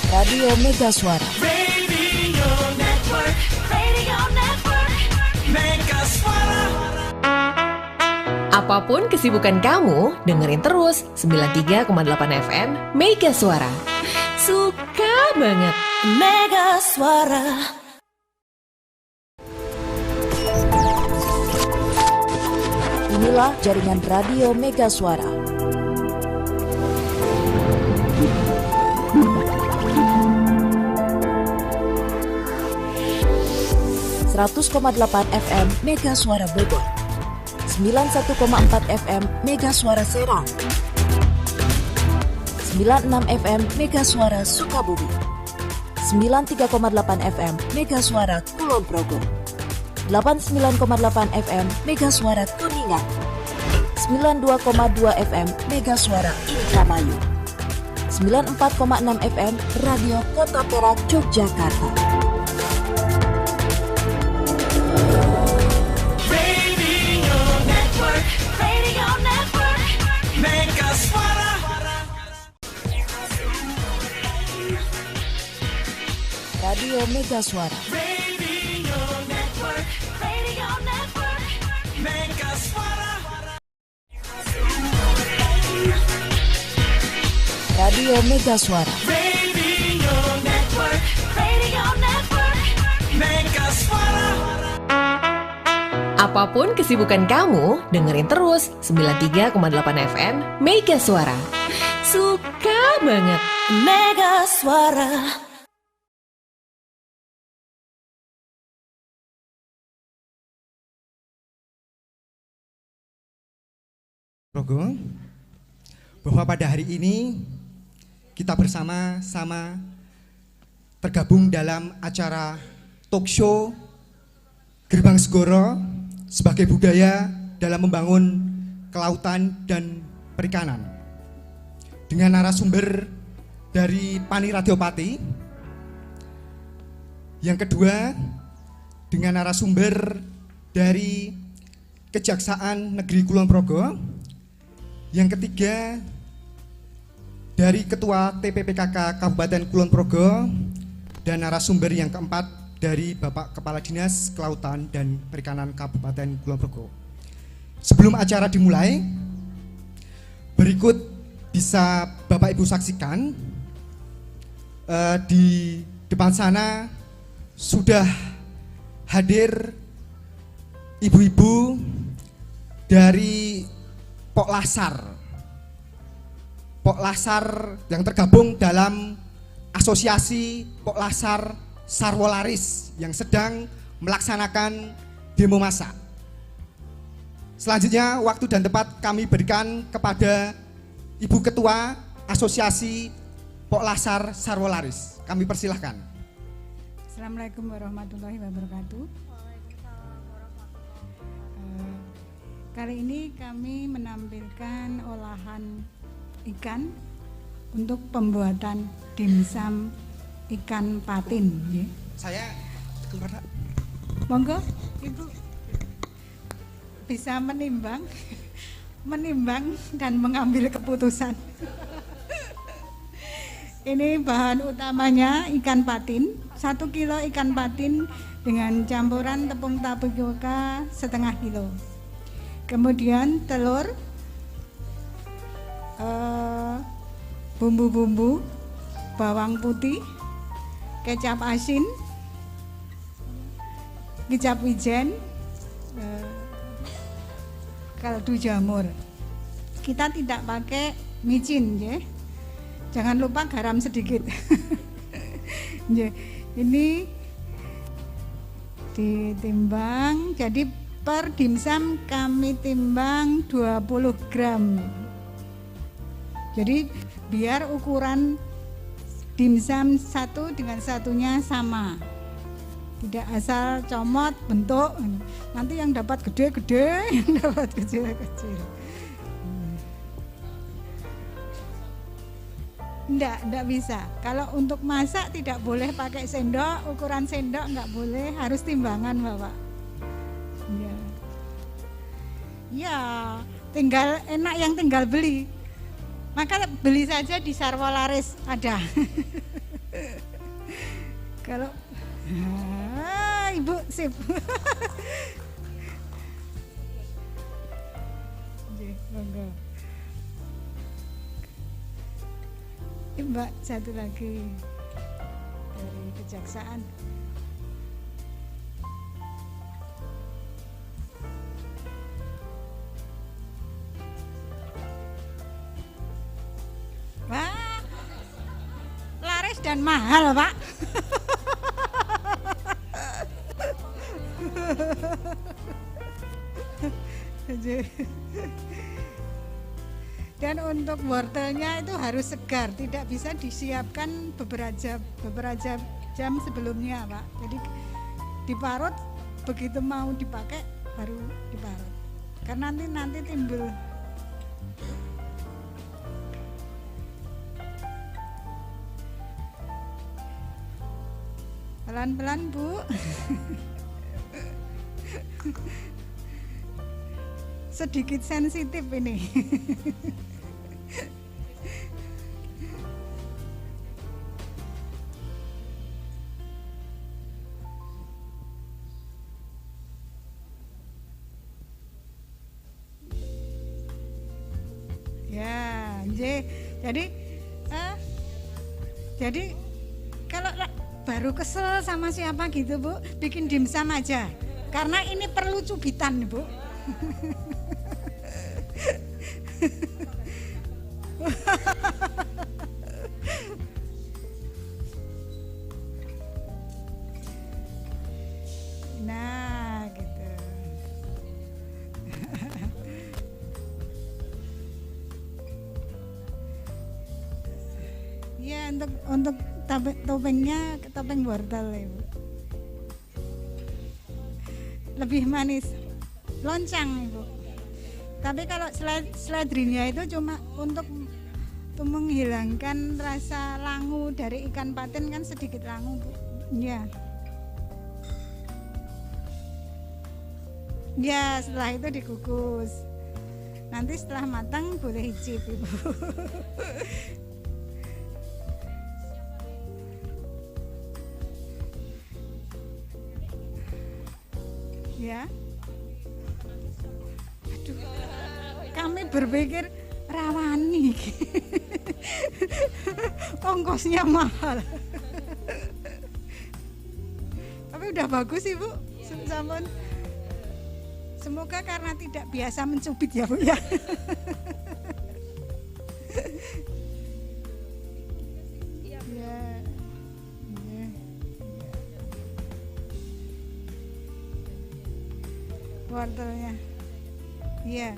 Radio Mega Suara. Radio Network, Radio Network, Mega Suara. Apapun kesibukan kamu, dengerin terus 93,8 FM Mega Suara. Suka banget Mega Suara. Inilah jaringan Radio Mega Suara. .8 FM Mega Suara Bogor, 91,4 FM Mega Suara Serang, 96 FM Mega Suara Sukabumi, 93,8 FM Mega Suara Kulon Progo, 89,8 FM Mega Suara Kuningan, 92,2 FM Mega Suara Indramayu, 94,6 FM Radio Kota Perak Yogyakarta. Radio Network, Radio Network, Mega Suara. Radio Mega Suara. Radio Network, Radio Network, Mega Suara. Radio Mega Suara. Radio Network, Radio Network, Mega Suara. Apapun kesibukan kamu, dengerin terus 93,8 FM Mega Suara. Suka banget Mega Suara. Progo, bahwa pada hari ini kita bersama-sama tergabung dalam acara talk show Gerbang Segoro sebagai budaya dalam membangun kelautan dan perikanan dengan narasumber dari Pani Radiopati, yang kedua dengan narasumber dari Kejaksaan Negeri Kulon Progo, yang ketiga dari Ketua TPPKK Kabupaten Kulon Progo, dan narasumber yang keempat dari Bapak Kepala Dinas Kelautan dan Perikanan Kabupaten Kulon Progo. Sebelum acara dimulai, berikut bisa Bapak Ibu saksikan di depan sana sudah hadir ibu-ibu dari Pok Lasar yang tergabung dalam Asosiasi Pok Lasar Sarwolaris yang sedang melaksanakan demo massa. Selanjutnya waktu dan tempat kami berikan kepada Ibu Ketua Asosiasi Pok Lasar Sarwolaris. Kami persilahkan. Assalamualaikum warahmatullahi wabarakatuh. Kali ini kami menampilkan olahan ikan untuk pembuatan dimsum ikan patin. Saya keluar. Monggo, Ibu bisa menimbang dan mengambil keputusan. Ini bahan utamanya ikan patin, 1 kilo ikan patin dengan campuran tepung tapioka setengah kilo. Kemudian telur, bumbu-bumbu, bawang putih, kecap asin, kicap wijen, kaldu jamur. Kita tidak pakai micin, ya. Jangan lupa garam sedikit. Ini ditimbang, jadi per dimsum kami timbang 20 gram. Jadi biar ukuran dimsum satu dengan satunya sama, tidak asal comot bentuk, nanti yang dapat gede-gede, yang dapat kecil-kecil. Enggak bisa. Kalau untuk masak tidak boleh pakai sendok, ukuran sendok enggak boleh, harus timbangan, Bapak. Ya, tinggal enak yang tinggal beli. Maka beli saja di Sarwolaris ada. Kalau Ibu sip. Nggih, monggo. Mbak satu lagi dari Kejaksaan. Wah, laris dan mahal, Pak. Dan untuk wortelnya itu harus segar, tidak bisa disiapkan beberapa jam sebelumnya, Pak. Jadi diparut, begitu mau dipakai baru diparut. Karena nanti timbul pelan-pelan, Bu. Sedikit sensitif ini. Ya, jadi kalau baru kesel sama siapa gitu, Bu, bikin dimsum aja. Karena ini perlu cubitan, Bu. Nah, gitu. Ya, untuk topengnya topeng wortel, Ibu. Lebih manis. Loncang, Ibu. Tapi kalau seledrinya itu cuma untuk menghilangkan rasa langu dari ikan patin, kan sedikit langu, Bu. Ya. Ya, setelah itu dikukus. Nanti setelah matang boleh icip, Ibu. Ya. Aduh. Kami berpikir rawani. Ongkosnya mahal. Tapi udah bagus, Ibu. Sampun. Semoga karena tidak biasa mencubit ya, Bu ya. Iya. Wortelnya. Iya.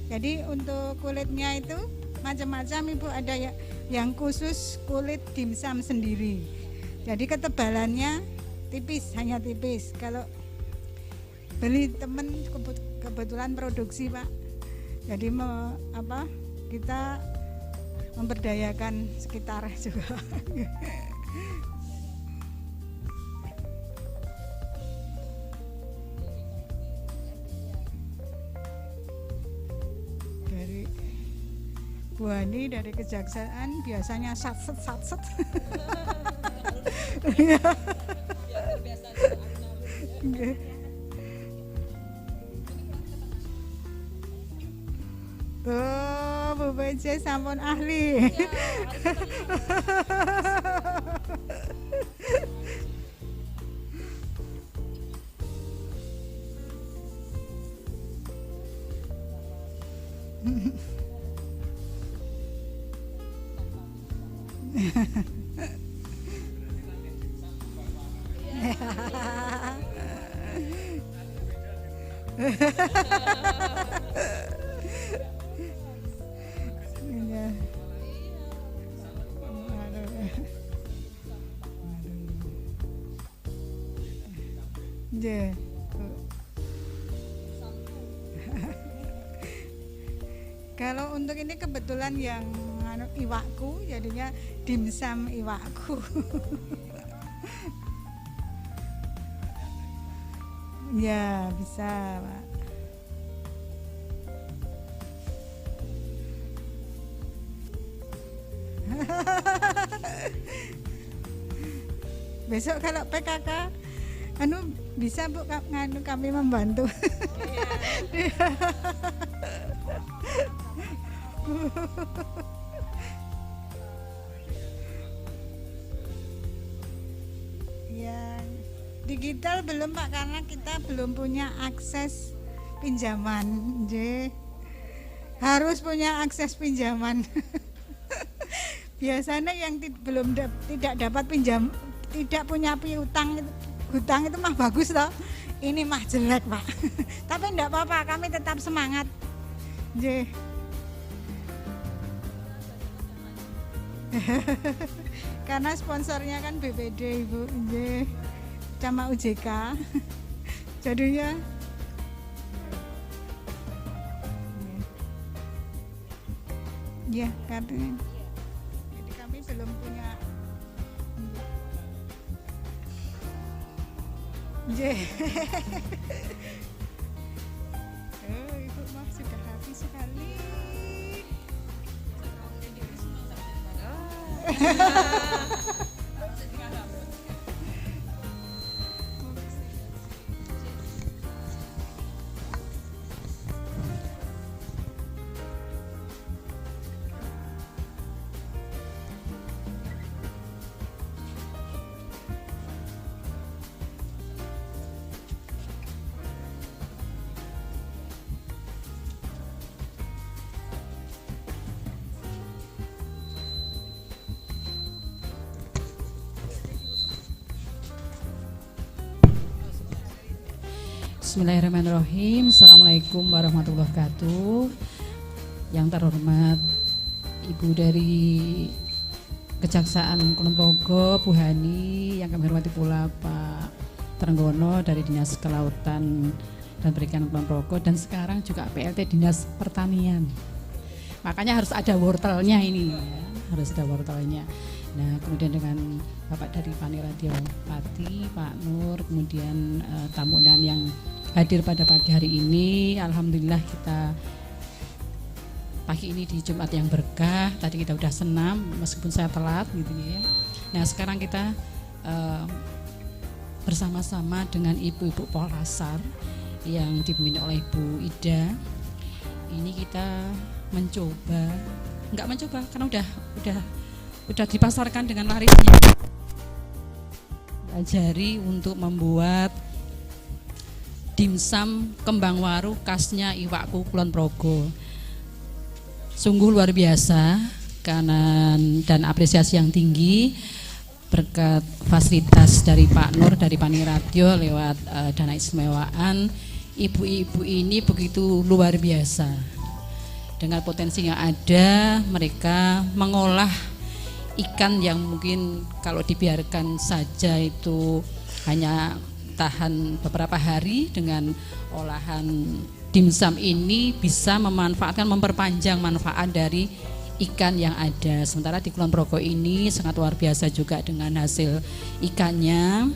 Jadi untuk kulitnya itu macam-macam, Ibu, ada yang khusus kulit dimsum sendiri. Jadi ketebalannya tipis, hanya tipis. Kalau beli temen kebetulan produksi, Pak. Jadi kita memberdayakan sekitar juga. Dari Bu Hani dari Kejaksaan biasanya satset. Oh, Bu BC sampun ahli. Kalau untuk ini kebetulan yang iwakku, jadinya dimsum iwakku. Ya, bisa, Pak. Besok kalau PKK bisa Bu kami membantu. Ya, digital belum Pak karena kita belum punya akses pinjaman. Harus punya akses pinjaman. Biasanya yang tidak dapat pinjam, tidak punya piutang hutang itu mah bagus loh. Ini mah jelek Pak. Tapi enggak apa-apa, kami tetap semangat. Karena sponsornya kan BPD Ibu, sama UJK. Jadinya ya karena jadi kami belum punya. Ibu mah sudah habis sekali. Bismillahirrahmanirrahim. Assalamualaikum warahmatullahi wabarakatuh. Yang terhormat Ibu dari Kejaksaan Kulon Progo, Bu Hani, yang kami hormati pula Pak Trenggono dari Dinas Kelautan dan Perikanan Kulon Progo, dan sekarang juga PLT Dinas Pertanian. Makanya harus ada wortelnya ini, ya. Harus ada wortelnya. Nah, kemudian dengan Bapak dari Pani Radio Pati, Pak Nur, kemudian tamu undangan yang hadir pada pagi hari ini. Alhamdulillah kita pagi ini di Jumat yang berkah. Tadi kita udah senam meskipun saya telat gitu ya. Nah, sekarang kita bersama-sama dengan ibu-ibu Pollasar yang dipimpin oleh Ibu Ida. Ini kita enggak mencoba karena udah dipasarkan dengan larisnya. Ajari untuk membuat dimsum kembang waru khasnya Iwakku Kulon Progo. Sungguh luar biasa karena dan apresiasi yang tinggi berkat fasilitas dari Pak Nur dari Pani Radio lewat dana istimewaan. Ibu-ibu ini begitu luar biasa. Dengan potensi yang ada, mereka mengolah ikan yang mungkin kalau dibiarkan saja itu hanya tahan beberapa hari. Dengan olahan dimsum ini bisa memperpanjang manfaat dari ikan yang ada. Sementara di Kulon Progo ini sangat luar biasa juga dengan hasil ikannya,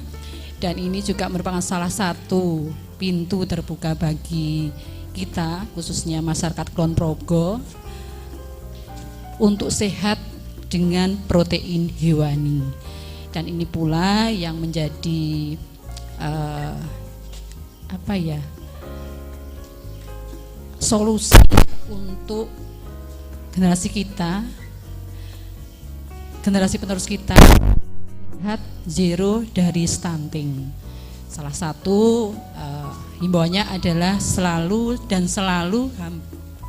dan ini juga merupakan salah satu pintu terbuka bagi kita khususnya masyarakat Kulon Progo untuk sehat dengan protein hewani. Dan ini pula yang menjadi solusi untuk generasi penerus kita lihat zero dari stunting. Salah satu himbauannya adalah selalu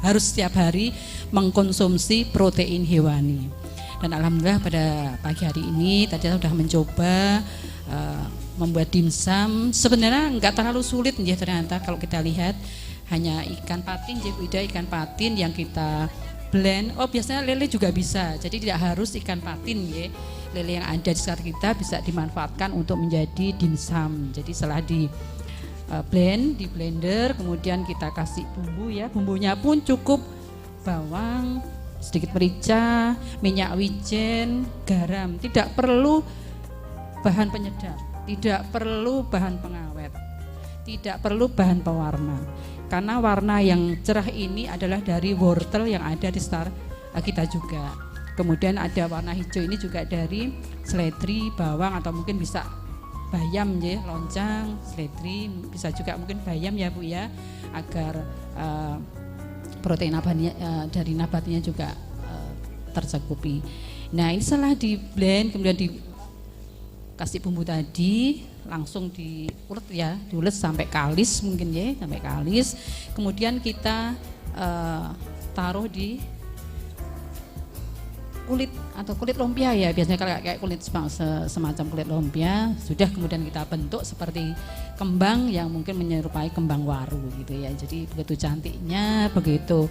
harus setiap hari mengkonsumsi protein hewani. Dan alhamdulillah pada pagi hari ini tadi saya sudah mencoba membuat dimsum. Sebenarnya enggak terlalu sulit ya ternyata kalau kita lihat, hanya ikan patin, ikan patin yang kita blend. Oh, biasanya lele juga bisa. Jadi tidak harus ikan patin ya. Lele yang ada di sekitar kita bisa dimanfaatkan untuk menjadi dimsum. Jadi setelah di blender, kemudian kita kasih bumbu ya. Bumbunya pun cukup bawang, sedikit merica, minyak wijen, garam. Tidak perlu bahan penyedap, tidak perlu bahan pengawet, tidak perlu bahan pewarna. Karena warna yang cerah ini adalah dari wortel yang ada di sekitar kita juga. Kemudian ada warna hijau ini juga dari seledri, bawang atau mungkin bisa bayam ya, loncang, seledri, bisa juga mungkin bayam ya Bu ya, agar protein dari nabatnya juga tercukupi. Nah ini setelah di blend kemudian dikasih bumbu tadi, langsung diulet ya, diulet sampai kalis mungkin ya, sampai kalis. Kemudian kita taruh di kulit atau kulit lumpia ya, biasanya kalau kayak kulit semacam kulit lumpia, sudah kemudian kita bentuk seperti kembang yang mungkin menyerupai kembang waru gitu ya. Jadi begitu cantiknya, begitu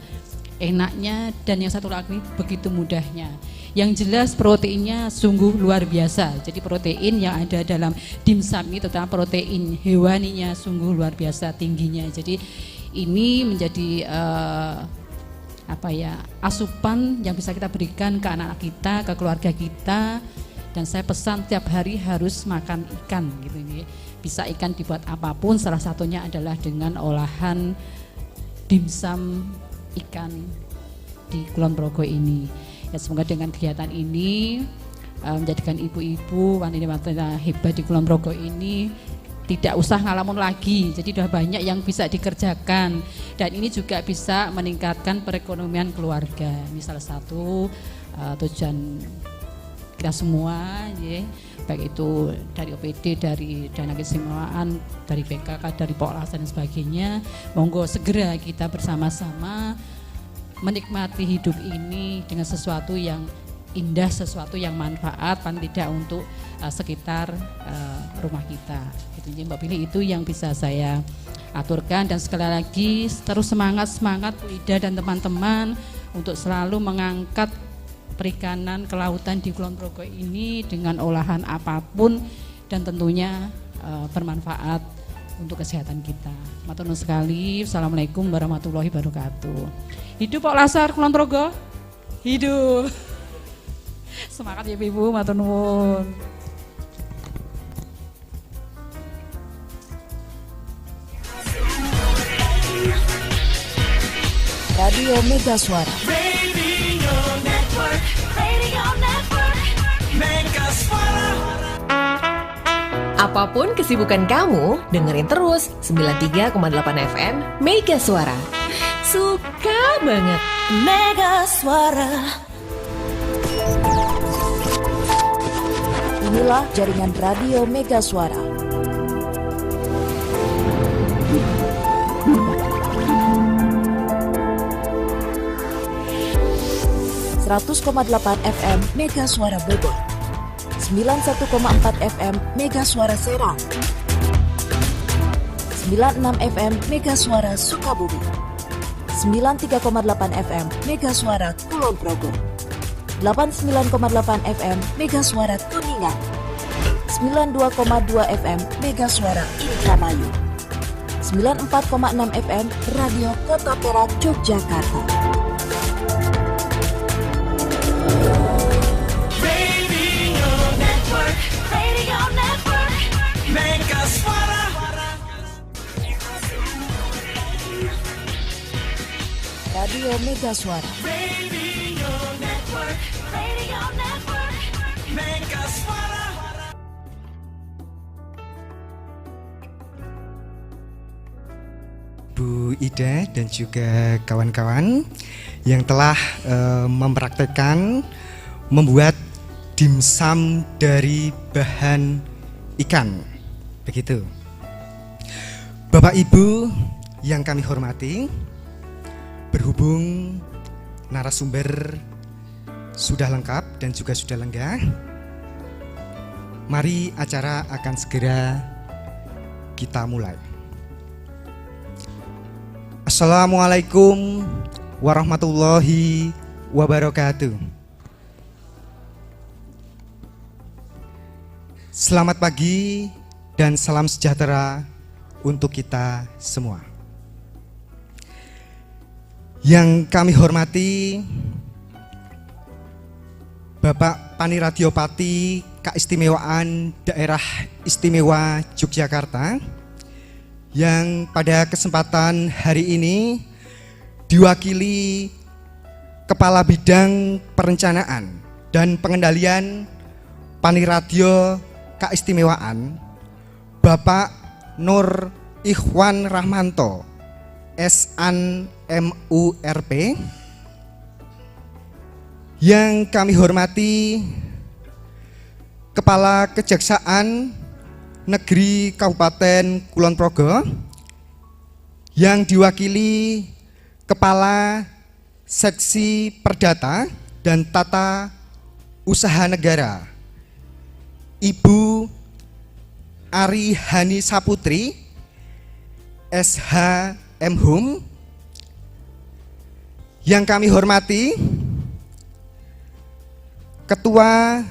enaknya, dan yang satu lagi begitu mudahnya. Yang jelas proteinnya sungguh luar biasa. Jadi protein yang ada dalam dimsum ini, terutama protein hewaninya sungguh luar biasa tingginya. Jadi ini menjadi asupan yang bisa kita berikan ke anak-anak kita, ke keluarga kita. Dan saya pesan tiap hari harus makan ikan gitu ya. Bisa ikan dibuat apapun, salah satunya adalah dengan olahan dimsum ikan di Kulon Progo ini. Ya, semoga dengan kegiatan ini menjadikan ibu-ibu wanita-wanita hebat di Kulon Progo ini tidak usah ngalamun lagi. Jadi sudah banyak yang bisa dikerjakan, dan ini juga bisa meningkatkan perekonomian keluarga. Ini salah satu tujuan kita semua ya, baik itu dari OPD, dari dana keistimewaan, dari PKK, dari Poklas dan sebagainya. Monggo segera kita bersama-sama menikmati hidup ini dengan sesuatu yang indah, sesuatu yang manfaat, paling tidak untuk sekitar rumah kita. Gitu, Mbak Billy, itu yang bisa saya aturkan. Dan sekali lagi terus semangat Bu Ida dan teman-teman untuk selalu mengangkat perikanan kelautan di Kulon Progo ini dengan olahan apapun, dan tentunya bermanfaat untuk kesehatan kita. Matur nuwun sekali. Assalamualaikum warahmatullahi wabarakatuh. Hidup Pak Lasar Kulon Progo. Hidup. Semangat ya Ibu, matur nuwun. Radio Mega Suara. Radio Network, Radio Network, Mega Suara. Apapun kesibukan kamu, dengerin terus 93,8 FM Mega Suara. Suka banget. Mega Suara. Inilah jaringan Radio Mega Suara. FM Mega Suara Bogor, 91,4 FM Mega Suara Serang, 96 FM Mega Suara Sukabumi, 93,8 FM Mega Suara Kulon Progo, 89,8 FM Mega Suara Kuningan, 92,2 FM Mega Suara Indramayu, 94,6 FM Radio Kota Perak Yogyakarta. Radio Network, Radio Network, Mega Suara. Radio Mega Suara. Radio Network, Radio Network, Mega Suara. Bu Ida dan juga kawan-kawan yang telah mempraktekkan membuat dimsum dari bahan ikan. Begitu. Bapak Ibu yang kami hormati, berhubung narasumber sudah lengkap dan juga sudah lenggah, mari acara akan segera kita mulai. Assalamualaikum warahmatullahi wabarakatuh. Selamat pagi dan salam sejahtera untuk kita semua. Yang kami hormati Bapak Paniradiopati Keistimewaan Daerah Istimewa Yogyakarta, yang pada kesempatan hari ini diwakili Kepala Bidang Perencanaan dan Pengendalian Paniradio Keistimewaan, Bapak Nur Ikhwan Rahmanto, SAN MURP. Yang kami hormati Kepala Kejaksaan Negeri Kabupaten Kulon Progo, yang diwakili Kepala Seksi Perdata dan Tata Usaha Negara, Ibu Ari Hani Saputri, SH Mhum. Yang kami hormati Ketua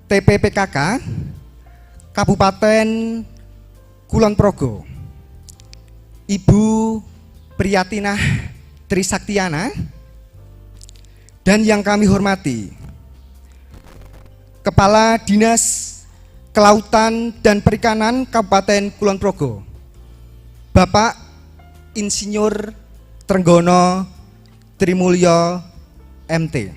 TPPKK Kabupaten Kulon Progo, Ibu Priyatinah Trisaktiana. Dan yang kami hormati Kepala Dinas Kelautan dan Perikanan Kabupaten Kulon Progo, Bapak Insinyur Trenggono Trimulyo MT.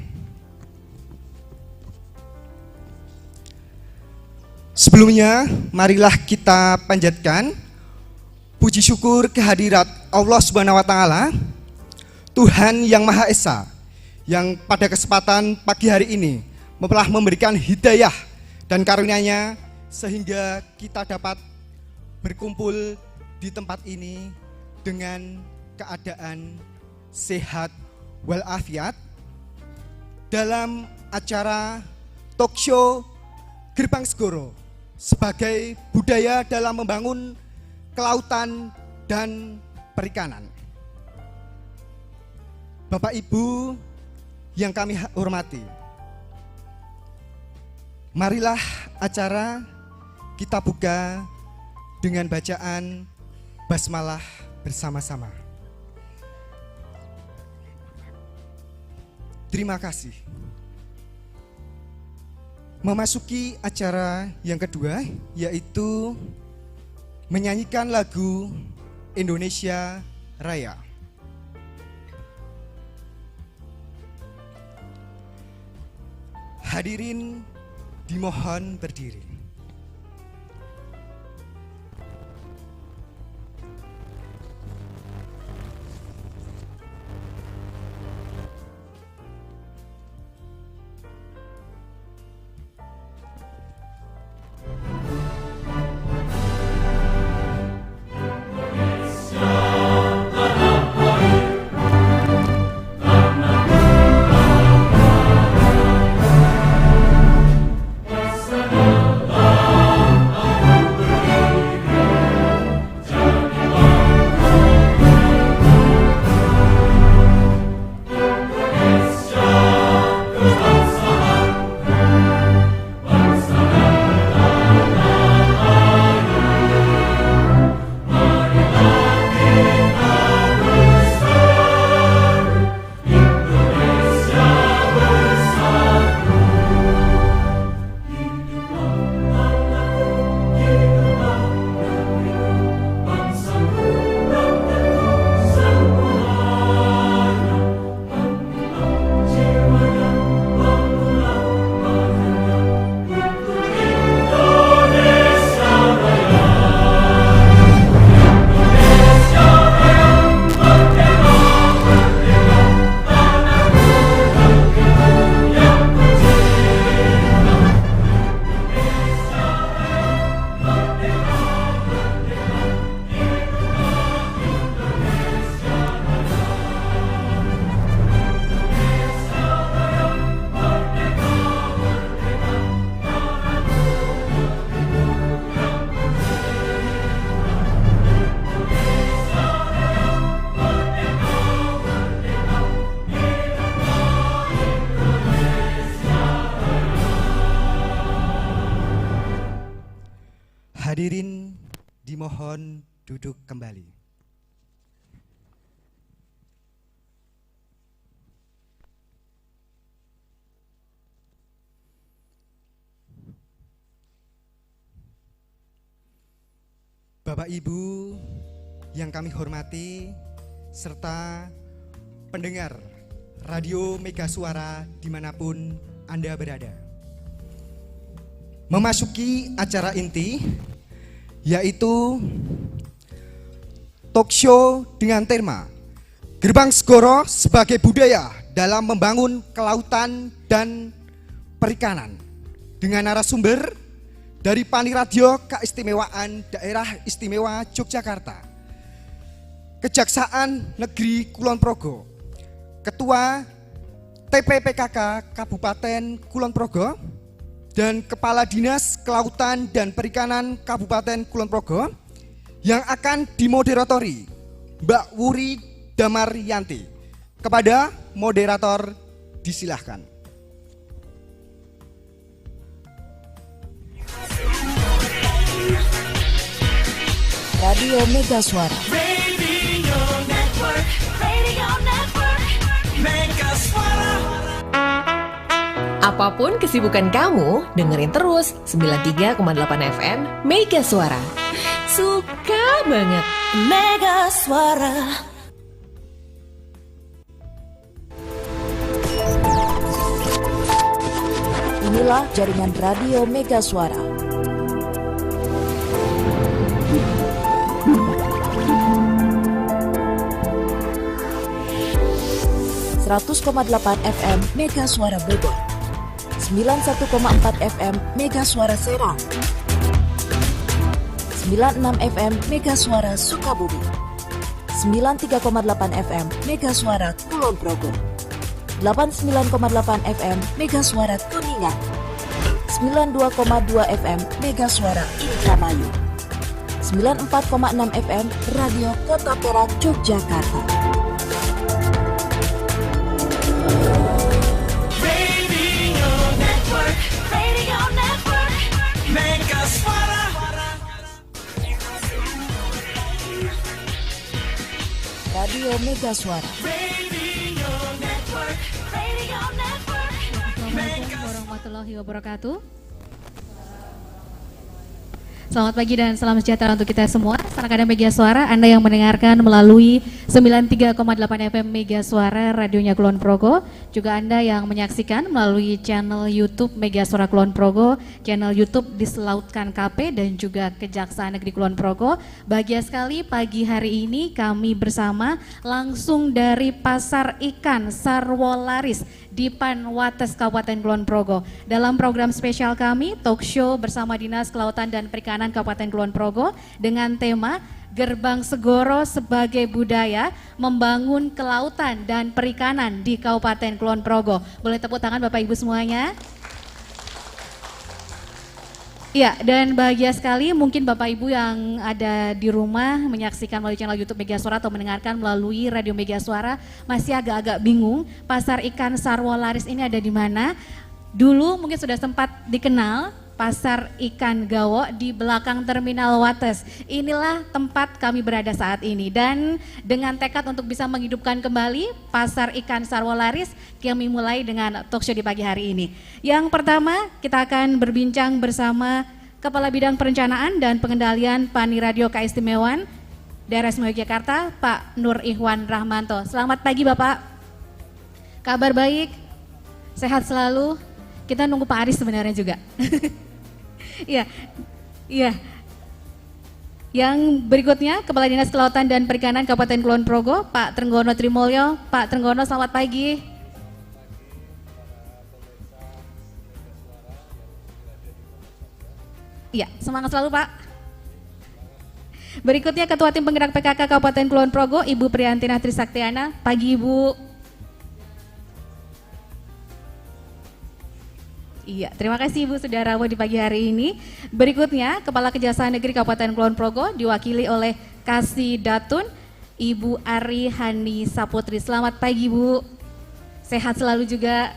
Sebelumnya, marilah kita panjatkan puji syukur kehadirat Allah Subhanahu wa Ta'ala, Tuhan yang Maha Esa, yang pada kesempatan pagi hari ini telah memberikan hidayah dan karunia-Nya sehingga kita dapat berkumpul di tempat ini dengan keadaan sehat walafiat dalam acara talk show Gerbang Segoro sebagai budaya dalam membangun kelautan dan perikanan. Bapak Ibu yang kami hormati, marilah acara kita buka dengan bacaan basmalah bersama-sama. Terima kasih. Memasuki acara yang kedua, yaitu menyanyikan lagu Indonesia Raya. Hadirin dimohon berdiri. Hadirin dimohon duduk kembali. Bapak Ibu yang kami hormati serta pendengar Radio Mega Suara dimanapun Anda berada. Memasuki acara inti, yaitu talk show dengan tema Gerbang Segoro sebagai budaya dalam membangun kelautan dan perikanan, dengan narasumber dari Paniradio Keistimewaan Daerah Istimewa Yogyakarta, Kejaksaan Negeri Kulon Progo, Ketua TPPKK Kabupaten Kulon Progo, dan Kepala Dinas Kelautan dan Perikanan Kabupaten Kulon Progo, yang akan dimoderatori Mbak Wuri Damaryanti. Kepada moderator disilahkan. Radio Mega Suara. Radio Network, Mega Suara. Apapun kesibukan kamu, dengerin terus 93,8 FM Mega Suara. Suka banget. Mega Suara. Inilah jaringan Radio Mega Suara. .8 FM Mega Suara Bogor, 91,4 FM Mega Suara Serang, 96 FM Mega Suara Sukabumi, 93,8 FM Mega Suara Kulon Progo, 89,8 FM Mega Suara Kuningan, 92,2 FM Mega Suara Indramayu, 94,6 FM Radio Kota Perak Yogyakarta. Radio Network, Mega Suara. Radio Mega Suara. Assalamualaikum warahmatullahi wabarakatuh. Selamat pagi dan salam sejahtera untuk kita semua. Sanak-sanak Mega Suara, Anda yang mendengarkan melalui 93,8 FM Mega Suara radionya Kulon Progo, juga Anda yang menyaksikan melalui channel YouTube Mega Suara Kulon Progo, channel YouTube Diselautkan KP dan juga Kejaksaan Negeri Kulon Progo. Bahagia sekali pagi hari ini kami bersama langsung dari Pasar Ikan Sarwolaris di Panwates Kabupaten Kulon Progo. Dalam program spesial kami, talk show bersama Dinas Kelautan dan Perikanan Kabupaten Kulon Progo dengan tema Gerbang Segoro sebagai budaya membangun kelautan dan perikanan di Kabupaten Kulon Progo. Boleh tepuk tangan Bapak Ibu semuanya. Ya, dan bahagia sekali mungkin Bapak Ibu yang ada di rumah menyaksikan melalui channel YouTube Mega Suara atau mendengarkan melalui Radio Mega Suara masih agak-agak bingung Pasar Ikan Sarwolaris ini ada di mana. Dulu mungkin sudah sempat dikenal Pasar Ikan Gawo di belakang Terminal Wates. Inilah tempat kami berada saat ini dan dengan tekad untuk bisa menghidupkan kembali Pasar Ikan Sarwolaris, kami mulai dengan talk show di pagi hari ini. Yang pertama kita akan berbincang bersama Kepala Bidang Perencanaan dan Pengendalian Paniradio Keistimewaan Daerah Istimewa Yogyakarta, Pak Nur Ikhwan Rahmanto. Selamat pagi Bapak. Kabar baik, sehat selalu. Kita nunggu Pak Aris sebenarnya juga. Iya, iya. Yang berikutnya Kepala Dinas Kelautan dan Perikanan Kabupaten Kulon Progo, Pak Trenggono Trimulyo. Pak Trenggono, selamat pagi. Iya, semangat selalu Pak. Berikutnya Ketua Tim Penggerak PKK Kabupaten Kulon Progo, Ibu Priyantina Trisaktiana. Pagi Ibu. Iya, terima kasih Ibu sudah rawuh di pagi hari ini. Berikutnya Kepala Kejaksaan Negeri Kabupaten Kulon Progo diwakili oleh Kasih Datun Ibu Ari Hani Saputri. Selamat pagi Bu. Sehat selalu juga.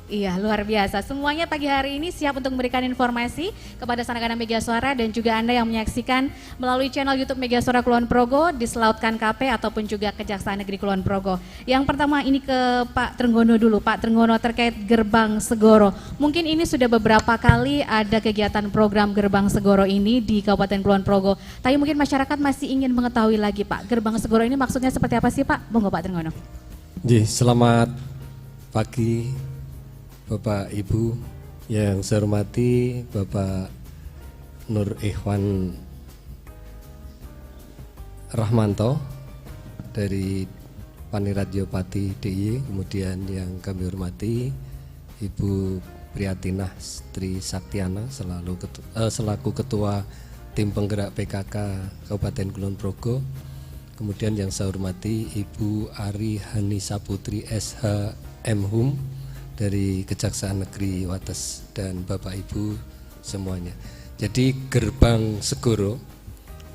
Iya, luar biasa. Semuanya pagi hari ini siap untuk memberikan informasi kepada sanak-sanak Mega Suara dan juga Anda yang menyaksikan melalui channel YouTube Mega Suara Kulon Progo, Diselautkan KP ataupun juga Kejaksaan Negeri Kulon Progo. Yang pertama ini ke Pak Trenggono dulu. Pak Trenggono terkait Gerbang Segoro. Mungkin ini sudah beberapa kali ada kegiatan program Gerbang Segoro ini di Kabupaten Kulon Progo. Tapi mungkin masyarakat masih ingin mengetahui lagi Pak, Gerbang Segoro ini maksudnya seperti apa sih Pak? Monggo Pak Trenggono. Selamat pagi Bapak Ibu yang saya hormati, Bapak Nur Ikhwan Rahmanto dari Paniradio Pati DIY, kemudian yang kami hormati Ibu Priyatinah Sri Saktiana selaku Ketua Tim Penggerak PKK Kabupaten Kulon Progo. Kemudian yang saya hormati Ibu Ari Hanisa Putri SH M.Hum dari Kejaksaan Negeri Wates dan Bapak Ibu semuanya. Jadi Gerbang Segoro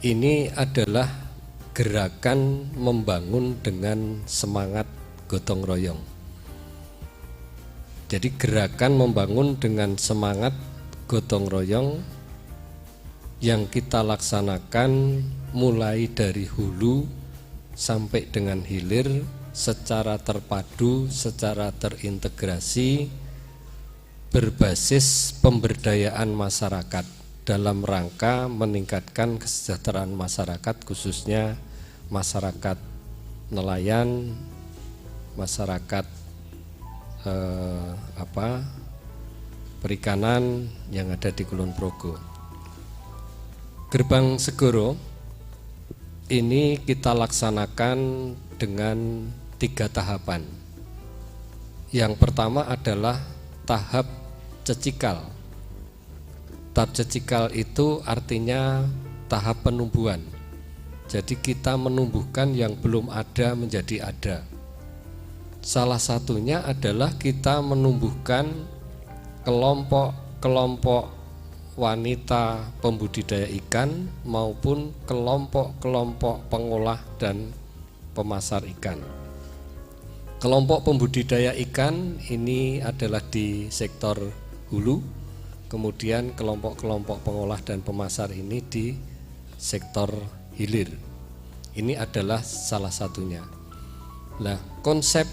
ini adalah gerakan membangun dengan semangat gotong royong. Jadi gerakan membangun dengan semangat gotong royong yang kita laksanakan mulai dari hulu sampai dengan hilir secara terpadu, secara terintegrasi, berbasis pemberdayaan masyarakat dalam rangka meningkatkan kesejahteraan masyarakat, khususnya masyarakat nelayan, masyarakat perikanan yang ada di Kulon Progo. Gerbang Segoro ini kita laksanakan dengan 3 tahapan. Yang pertama adalah tahap cecikal. Tahap cecikal itu artinya tahap penumbuhan. Jadi kita menumbuhkan yang belum ada menjadi ada. Salah satunya adalah kita menumbuhkan kelompok-kelompok wanita pembudidaya ikan maupun kelompok-kelompok pengolah dan pemasar ikan. Kelompok pembudidaya ikan ini adalah di sektor hulu, kemudian kelompok-kelompok pengolah dan pemasar ini di sektor hilir. Ini adalah salah satunya. Nah, konsep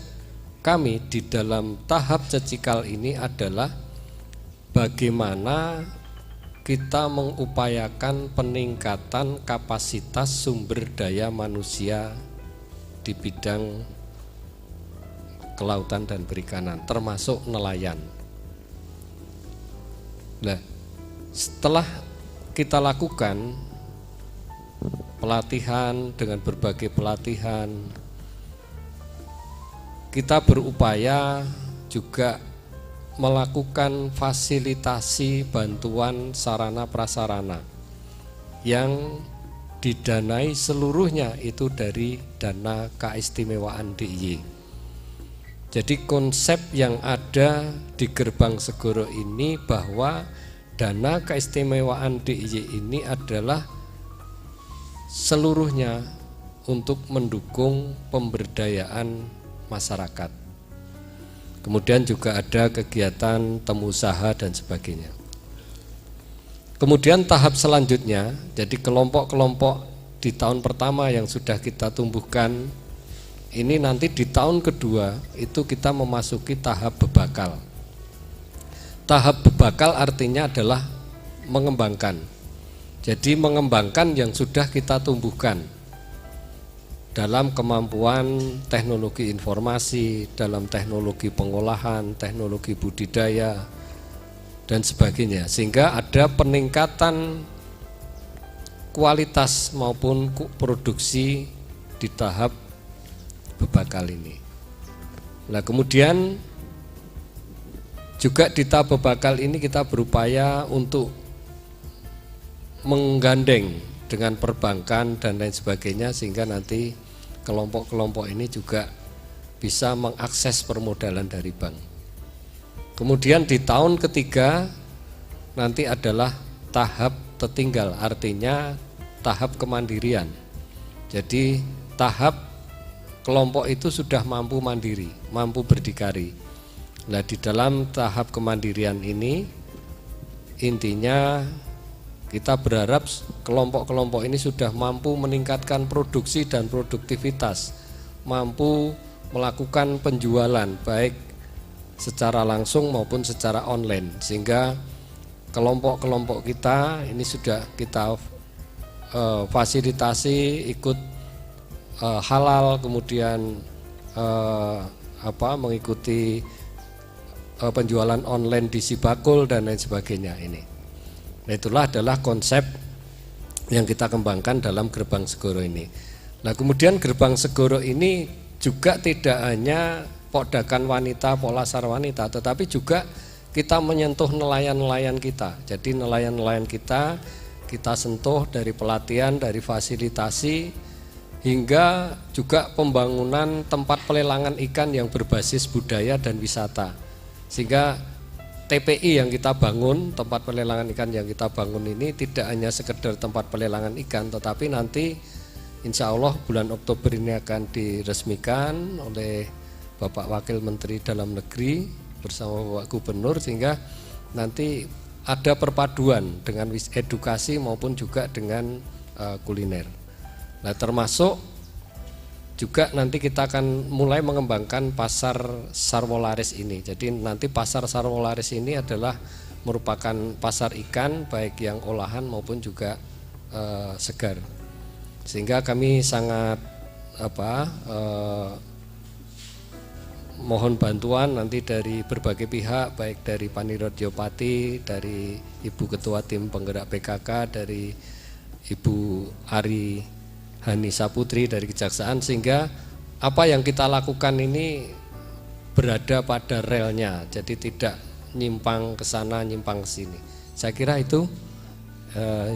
kami di dalam tahap cecikal ini adalah bagaimana kita mengupayakan peningkatan kapasitas sumber daya manusia di bidang kelautan dan perikanan, termasuk nelayan. Nah, setelah kita lakukan pelatihan dengan berbagai pelatihan, kita berupaya juga melakukan fasilitasi bantuan sarana prasarana yang didanai seluruhnya itu dari dana keistimewaan DIY. Jadi konsep yang ada di Gerbang Segoro ini bahwa dana keistimewaan DIY ini adalah seluruhnya untuk mendukung pemberdayaan masyarakat. Kemudian juga ada kegiatan temu usaha dan sebagainya. Kemudian tahap selanjutnya, jadi kelompok-kelompok di tahun pertama yang sudah kita tumbuhkan, ini nanti di tahun kedua itu kita memasuki tahap bebakal. Tahap bebakal artinya adalah mengembangkan. Jadi mengembangkan yang sudah kita tumbuhkan dalam kemampuan teknologi informasi, dalam teknologi pengolahan, teknologi budidaya, dan sebagainya. Sehingga ada peningkatan kualitas maupun produksi di tahap bebakal ini. Nah, kemudian juga di tahap bebakal ini kita berupaya untuk menggandeng dengan perbankan dan lain sebagainya, sehingga nanti kelompok-kelompok ini juga bisa mengakses permodalan dari bank. Kemudian di tahun ketiga nanti adalah tahap tertinggal, artinya tahap kemandirian. Jadi tahap kelompok itu sudah mampu mandiri, mampu berdikari. Nah, di dalam tahap kemandirian ini intinya kita berharap kelompok-kelompok ini sudah mampu meningkatkan produksi dan produktivitas, mampu melakukan penjualan baik secara langsung maupun secara online, sehingga kelompok-kelompok kita ini sudah kita fasilitasi ikut halal, kemudian mengikuti penjualan online di Sibakul dan lain sebagainya ini. Nah, itulah adalah konsep yang kita kembangkan dalam Gerbang Segoro ini. Nah, kemudian Gerbang Segoro ini juga tidak hanya podakan wanita, polasar wanita, tetapi juga kita menyentuh nelayan-nelayan kita. Jadi nelayan-nelayan kita sentuh dari pelatihan, dari fasilitasi, hingga juga pembangunan tempat pelelangan ikan yang berbasis budaya dan wisata. Sehingga TPI yang kita bangun, tempat pelelangan ikan yang kita bangun ini tidak hanya sekedar tempat pelelangan ikan, tetapi nanti insya Allah bulan Oktober ini akan diresmikan oleh Bapak Wakil Menteri Dalam Negeri bersama Bapak Gubernur, sehingga nanti ada perpaduan dengan edukasi maupun juga dengan kuliner. Nah, termasuk juga nanti kita akan mulai mengembangkan pasar Sarwolaris ini. Jadi nanti pasar Sarwolaris ini adalah merupakan pasar ikan baik yang olahan maupun juga segar. Sehingga kami sangat mohon bantuan nanti dari berbagai pihak, baik dari Panirodyo Pati, dari Ibu Ketua Tim Penggerak PKK, dari Ibu Ari Hani Saputri dari Kejaksaan, sehingga apa yang kita lakukan ini berada pada relnya, jadi tidak nyimpang ke sana, nyimpang ke sini. Saya kira itu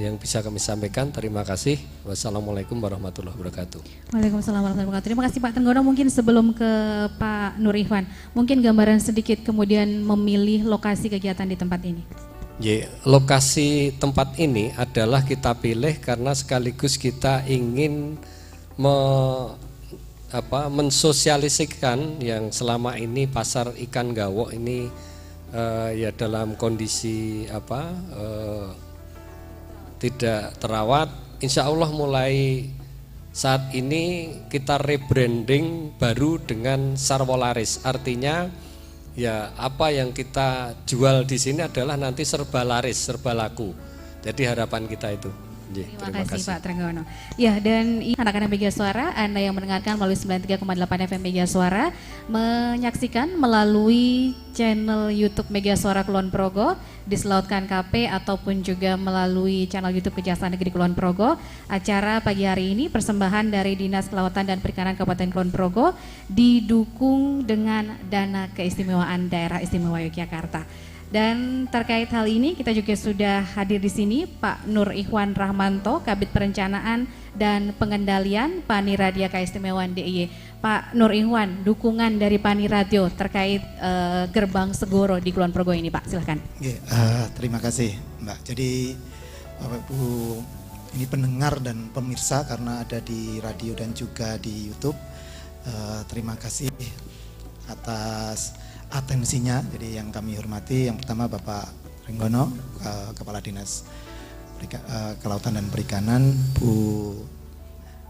yang bisa kami sampaikan. Terima kasih. Wassalamualaikum warahmatullahi wabarakatuh. Waalaikumsalam warahmatullahi wabarakatuh. Terima kasih Pak Tenggono. Mungkin sebelum ke Pak Nur Ikhwan, mungkin gambaran sedikit kemudian memilih lokasi kegiatan di tempat ini. Lokasi tempat ini adalah kita pilih karena sekaligus kita ingin mensosialisasikan yang selama ini pasar ikan Gawok ini ya dalam kondisi tidak terawat. Insya Allah mulai saat ini kita rebranding baru dengan Sarwolaris, artinya ya apa yang kita jual di sini adalah nanti serba laris, serba laku. Jadi harapan kita itu. Terima kasih Pak Trenggono. Ya, dan anak-anak Mega Suara, Anda yang mendengarkan melalui 93,8 FM Mega Suara, menyaksikan melalui channel YouTube Mega Suara Kulon Progo, dislautkan KP ataupun juga melalui channel YouTube Kejaksaan Negeri Kulon Progo. Acara pagi hari ini persembahan dari Dinas Kelautan dan Perikanan Kabupaten Kulon Progo didukung dengan dana keistimewaan Daerah Istimewa Yogyakarta. Dan terkait hal ini kita juga sudah hadir di sini Pak Nur Ikhwan Rahmanto, Kabid Perencanaan dan Pengendalian Paniradia Keistimewaan DIY. Pak Nur Ikhwan, dukungan dari Paniradio terkait Gerbang Segoro di Kulon Progo ini, Pak, silahkan. Terima kasih Mbak. Jadi Bapak Ibu ini pendengar dan pemirsa karena ada di radio dan juga di YouTube, terima kasih atas atensinya. Jadi yang kami hormati yang pertama Bapak Trenggono, Kepala Dinas Kelautan dan Perikanan, Bu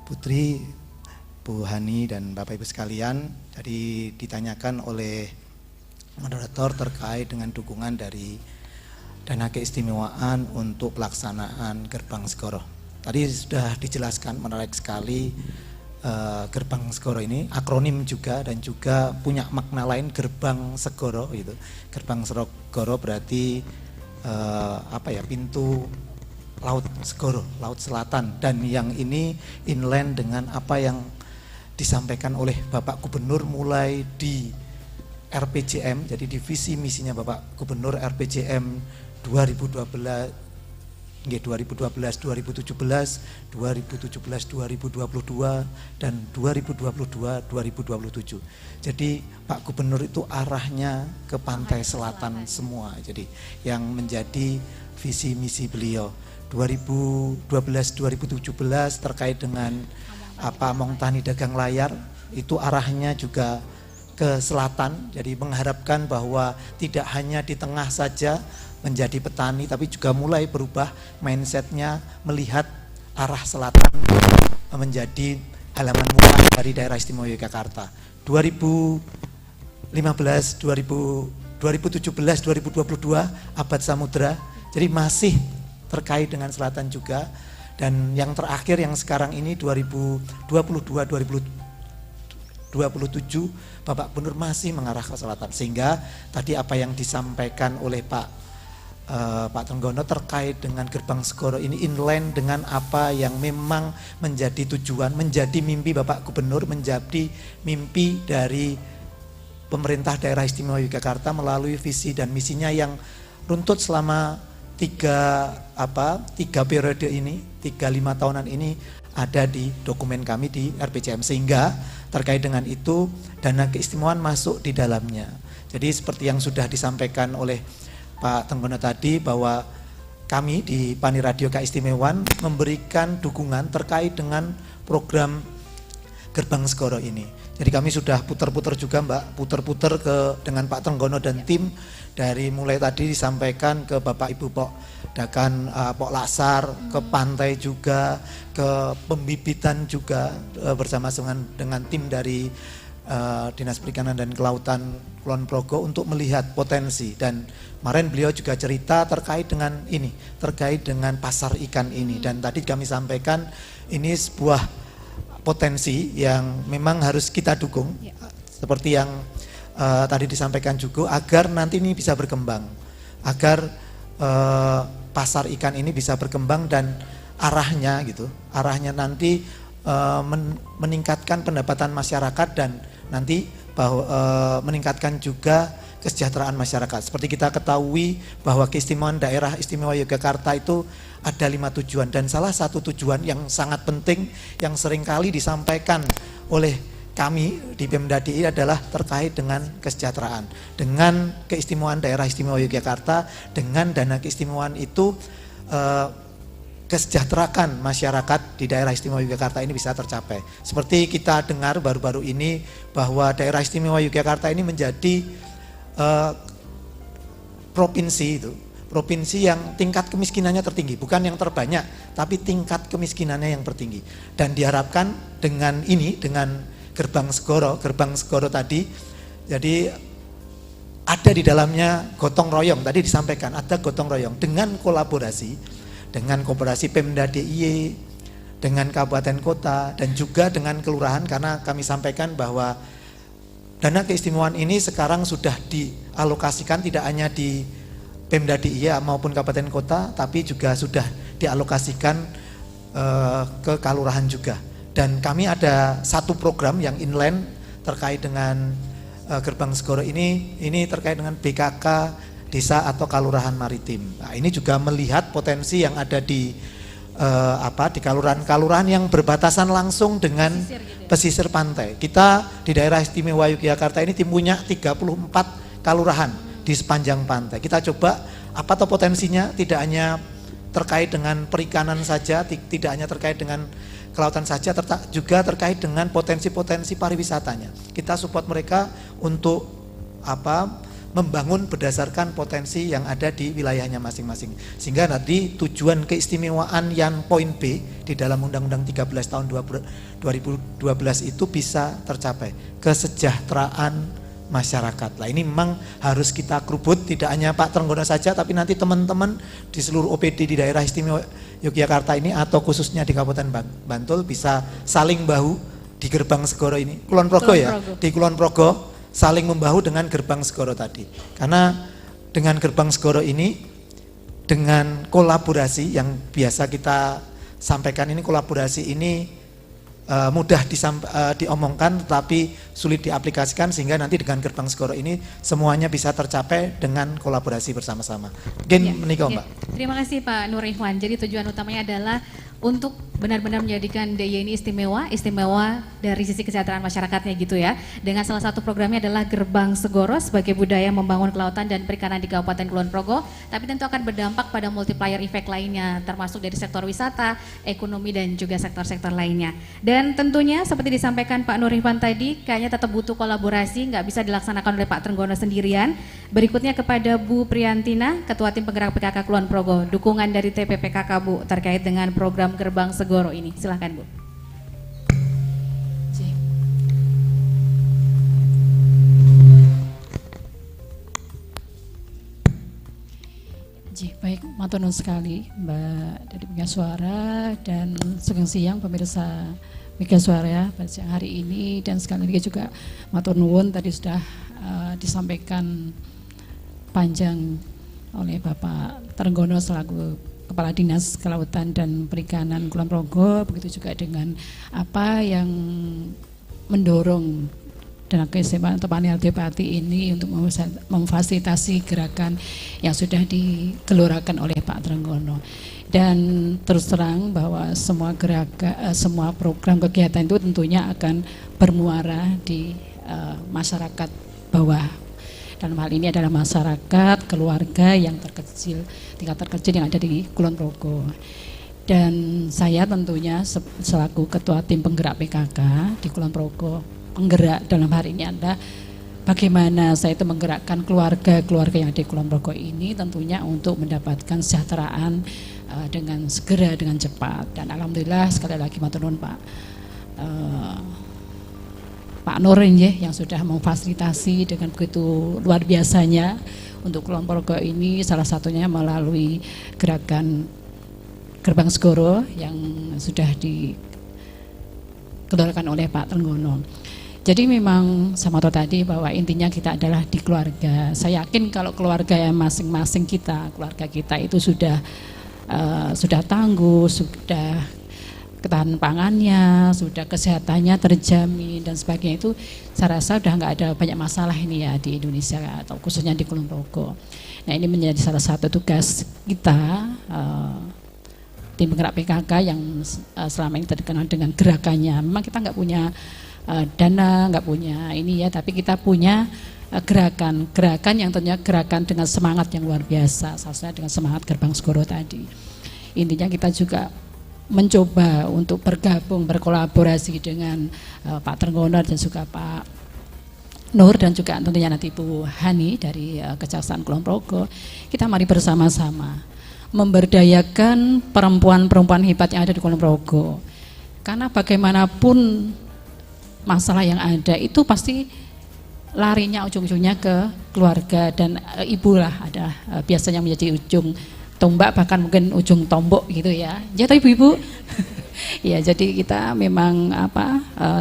Putri, Bu Hani dan Bapak Ibu sekalian. Jadi ditanyakan oleh moderator terkait dengan dukungan dari dana keistimewaan untuk pelaksanaan Gerbang Segoro. Tadi sudah dijelaskan, menarik sekali. Gerbang Segoro ini akronim juga dan juga punya makna lain, Gerbang Segoro gitu. Gerbang Segoro berarti pintu Laut Segoro, Laut Selatan, dan yang ini inland dengan apa yang disampaikan oleh Bapak Gubernur mulai di RPJM, jadi di visi misinya Bapak Gubernur RPJM 2012, 2017, 2022, dan 2022-2027. Jadi Pak Gubernur itu arahnya ke pantai selatan semua. Jadi yang menjadi visi misi beliau 2012-2017 terkait dengan Among Tani Dagang Layar, itu arahnya juga ke selatan. Jadi mengharapkan bahwa tidak hanya di tengah saja menjadi petani, tapi juga mulai berubah mindsetnya melihat arah selatan menjadi halaman mula dari Daerah Istimewa Yogyakarta. 2017, 2022 Abad Samudra, jadi masih terkait dengan selatan juga. Dan yang terakhir yang sekarang ini 2022-2027 27 Bapak Gubernur masih mengarah ke selatan, sehingga tadi apa yang disampaikan oleh Pak Trenggono terkait dengan Gerbang Segoro ini inline dengan apa yang memang menjadi tujuan, menjadi mimpi Bapak Gubernur, menjadi mimpi dari pemerintah daerah istimewa Yogyakarta melalui visi dan misinya yang runtut selama tiga periode ini, 5 tahunan ini ada di dokumen kami di RPJM, sehingga terkait dengan itu dana keistimewaan masuk di dalamnya. Jadi seperti yang sudah disampaikan oleh Pak Trenggono tadi, bahwa kami di Pani Radio Keistimewaan memberikan dukungan terkait dengan program Gerbang Segoro ini. Jadi kami sudah putar-putar juga Mbak, putar-putar dengan Pak Trenggono dan tim, dari mulai tadi disampaikan ke Bapak Ibu Pokdakan Pok Lasar, ke pantai juga, ke pembibitan juga bersama dengan tim dari Dinas Perikanan dan Kelautan Kulon Progo untuk melihat potensi. Dan kemarin beliau juga cerita terkait dengan ini, terkait dengan pasar ikan ini. Dan tadi kami sampaikan ini sebuah potensi yang memang harus kita dukung, seperti yang tadi disampaikan juga, agar nanti ini bisa berkembang, agar pasar ikan ini bisa berkembang dan arahnya nanti meningkatkan pendapatan masyarakat dan nanti meningkatkan juga kesejahteraan masyarakat. Seperti kita ketahui bahwa keistimewaan daerah istimewa Yogyakarta itu ada 5 tujuan, dan salah satu tujuan yang sangat penting yang seringkali disampaikan oleh kami di Pemda DIY adalah terkait dengan kesejahteraan. Dengan keistimewaan daerah istimewa Yogyakarta, dengan dana keistimewaan itu kesejahteraan masyarakat di daerah istimewa Yogyakarta ini bisa tercapai. Seperti kita dengar baru-baru ini bahwa daerah istimewa Yogyakarta ini menjadi provinsi yang tingkat kemiskinannya tertinggi, bukan yang terbanyak, tapi tingkat kemiskinannya yang tertinggi. Dan diharapkan dengan ini, dengan Gerbang Segoro tadi, jadi ada di dalamnya gotong royong, tadi disampaikan ada gotong royong dengan kolaborasi dengan Koperasi Pemda DIY, dengan kabupaten kota, dan juga dengan kelurahan, karena kami sampaikan bahwa dana keistimewaan ini sekarang sudah dialokasikan tidak hanya di Pemda DIY maupun kabupaten kota, tapi juga sudah dialokasikan ke kelurahan juga. Dan kami ada satu program yang inline terkait dengan Gerbang Segoro ini terkait dengan BKK Desa atau Kalurahan Maritim. Nah, ini juga melihat potensi yang ada di kalurahan-kalurahan yang berbatasan langsung dengan pesisir pantai. Kita di daerah istimewa Yogyakarta ini punya 34 kalurahan di sepanjang pantai. Kita coba apa tuh potensinya, tidak hanya terkait dengan perikanan saja, tidak hanya terkait dengan kelautan saja, juga terkait dengan potensi-potensi pariwisatanya. Kita support mereka untuk membangun berdasarkan potensi yang ada di wilayahnya masing-masing. Sehingga nanti tujuan keistimewaan yang poin B di dalam Undang-Undang 13 tahun 2012 itu bisa tercapai. Kesejahteraan masyarakat. Lah ini memang harus kita kerubut, tidak hanya Pak Trenggono saja, tapi nanti teman-teman di seluruh OPD di daerah istimewa Yogyakarta ini atau khususnya di Kabupaten Bantul bisa saling bahu di Gerbang Segoro ini. Kulon Progo ya, di Kulon Progo saling membahu dengan Gerbang Segoro tadi. Karena dengan Gerbang Segoro ini, dengan kolaborasi yang biasa kita sampaikan ini, kolaborasi ini mudah diomongkan tetapi sulit diaplikasikan, sehingga nanti dengan Gerbang Segoro ini semuanya bisa tercapai dengan kolaborasi bersama-sama. Mungkin menikah Mbak. Terima kasih Pak Nur Ikhwan. Jadi tujuan utamanya adalah untuk benar-benar menjadikan DIY ini istimewa dari sisi kesejahteraan masyarakatnya gitu ya. Dengan salah satu programnya adalah Gerbang Segoro sebagai budaya membangun kelautan dan perikanan di Kabupaten Kulon Progo, tapi tentu akan berdampak pada multiplier effect lainnya, termasuk dari sektor wisata, ekonomi, dan juga sektor-sektor lainnya. Dan tentunya seperti disampaikan Pak Nur Ikhwan tadi, kayaknya tetap butuh kolaborasi, nggak bisa dilaksanakan oleh Pak Trenggono sendirian. Berikutnya kepada Bu Priyantina, Ketua Tim Penggerak PKK Kulon Progo, dukungan dari TPPKK Bu terkait dengan program Gerbang Segoro ini. Silahkan Bu. Baik, matur nuwun sekali Mbak dari Pengen Suara dan sugeng siang pemirsa Mega Suara pada siang hari ini, dan sekali lagi juga matur nuwun tadi sudah disampaikan panjang oleh Bapak Trenggono selaku Kepala Dinas Kelautan dan Perikanan Kulon Progo, begitu juga dengan apa yang mendorong dan SMA atau panel debati ini untuk memfasilitasi gerakan yang sudah digelorakan oleh Pak Trenggono. Dan terus terang bahwa semua program kegiatan itu tentunya akan bermuara di masyarakat bawah. Dalam hal ini adalah masyarakat, keluarga yang tingkat terkecil yang ada di Kulon Progo. Dan saya tentunya selaku Ketua Tim Penggerak PKK di Kulon Progo, penggerak dalam hari ini adalah bagaimana saya itu menggerakkan keluarga yang ada di Kulon Progo ini tentunya untuk mendapatkan kesejahteraan dengan segera, dengan cepat. Dan alhamdulillah sekali lagi matur nuwun Pak Nur yang sudah memfasilitasi dengan begitu luar biasanya untuk Kulon Progo ini, salah satunya melalui gerakan Gerbang Segoro yang sudah dikeluarkan oleh Pak Trenggono. Jadi memang sama tadi bahwa intinya kita adalah di keluarga. Saya yakin kalau keluarga yang masing-masing keluarga kita itu sudah tangguh, sudah ketahanan pangannya, sudah kesehatannya terjamin dan sebagainya, itu saya rasa sudah nggak ada banyak masalah ini ya di Indonesia atau khususnya di Kulon Progo. Nah, ini menjadi salah satu tugas kita tim penggerak PKK yang selama ini terkenal dengan gerakannya. Memang kita nggak punya dana, nggak punya ini ya, tapi kita punya gerakan yang tentunya gerakan dengan semangat yang luar biasa, salah satunya dengan semangat Gerbang Segoro tadi. Intinya kita juga mencoba untuk bergabung, berkolaborasi dengan Pak Trenggono dan juga Pak Nur dan juga tentunya nanti Bu Hani dari Kejaksaan Kulon Progo. Kita mari bersama-sama memberdayakan perempuan-perempuan hebat yang ada di Kulon Progo. Karena bagaimanapun masalah yang ada itu pasti larinya ujung-ujungnya ke keluarga dan ibu lah, ada biasanya menjadi ujung tombak, bahkan mungkin ujung tombok gitu ya. Jadi ibu-ibu ya, jadi kita memang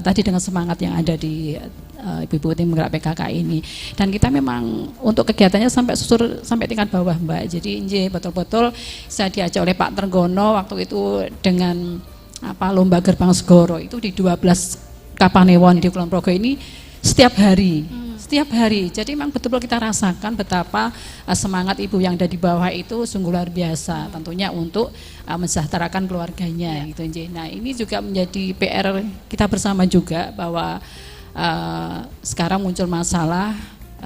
tadi dengan semangat yang ada di ibu-ibu tim penggerak PKK ini, dan kita memang untuk kegiatannya sampai tingkat bawah Mbak. Jadi betul-betul saya diajak oleh Pak Trenggono waktu itu dengan lomba Gerbang Segoro itu di 12 Kapanewon di Kulon Progo ini setiap hari. Jadi memang betul-betul kita rasakan betapa semangat ibu yang ada di bawah itu sungguh luar biasa, tentunya untuk mensejahterakan keluarganya gitu. Nah, ini juga menjadi PR kita bersama juga bahwa sekarang muncul masalah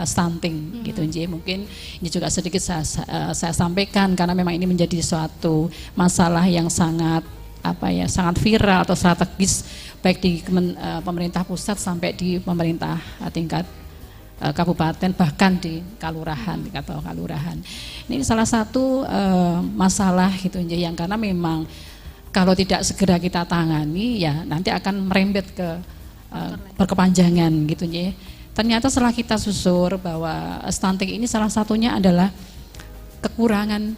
stunting gitu. Mungkin ini juga sedikit saya sampaikan karena memang ini menjadi suatu masalah yang sangat sangat viral atau strategis baik di pemerintah pusat sampai di pemerintah tingkat kabupaten, bahkan di kalurahan, atau kalurahan. Ini salah satu masalah gitu yang karena memang kalau tidak segera kita tangani ya nanti akan merembet ke berkepanjangan gitu ya. Ternyata setelah kita susur bahwa stunting ini salah satunya adalah kekurangan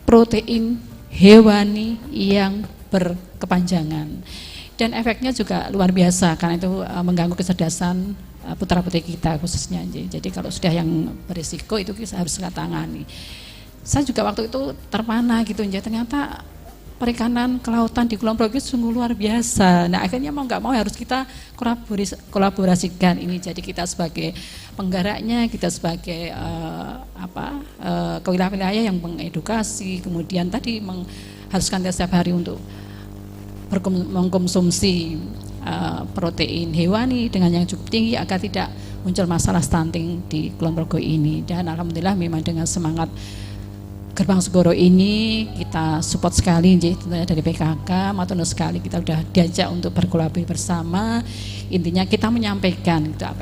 protein hewani yang berkepanjangan, dan efeknya juga luar biasa karena itu mengganggu kecerdasan putra-putri kita khususnya. Jadi kalau sudah yang berisiko itu harus kita tangani. Saya juga waktu itu terpana gitu, ternyata perikanan kelautan di Kulon Progo sungguh luar biasa. Nah, akhirnya mau nggak mau harus kita kolaborasikan ini. Jadi kita sebagai penggeraknya, kita sebagai ke wilayah-wilayah yang mengedukasi, kemudian tadi mengharuskan setiap hari untuk mengkonsumsi protein hewani dengan yang cukup tinggi agar tidak muncul masalah stunting di Kulon Progo ini. Dan alhamdulillah memang dengan semangat Gerbang Segoro ini kita support sekali tentunya dari PKK, matur nuwun sekali kita sudah diajak untuk berkolaborasi bersama. Intinya kita menyampaikan itu apa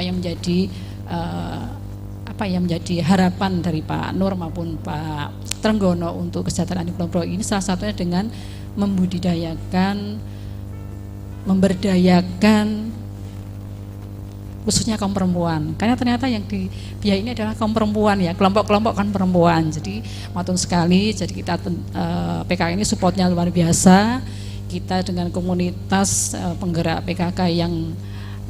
yang menjadi harapan dari Pak Nur maupun Pak Trenggono untuk kesejahteraan di Kulon Progo ini, salah satunya dengan memberdayakan khususnya kaum perempuan, karena ternyata yang dibiayai ini adalah kaum perempuan ya, kelompok-kelompok kan perempuan. Jadi matur sekali, jadi kita PKK ini supportnya luar biasa. kita dengan komunitas penggerak PKK yang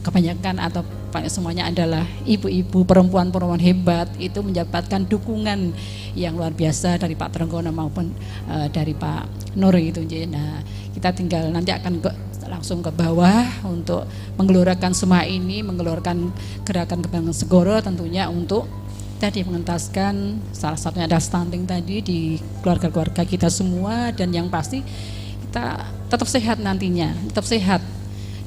kebanyakan atau semuanya adalah ibu-ibu, perempuan-perempuan hebat, itu mendapatkan dukungan yang luar biasa dari Pak Trenggono maupun dari Pak Nur gitu. Nah, kita tinggal nanti akan langsung ke bawah untuk menggelorakan semua ini, menggelorakan gerakan Gerbang Segoro tentunya untuk tadi mengentaskan salah satunya ada stunting tadi di keluarga-keluarga kita semua, dan yang pasti kita tetap sehat nantinya, tetap sehat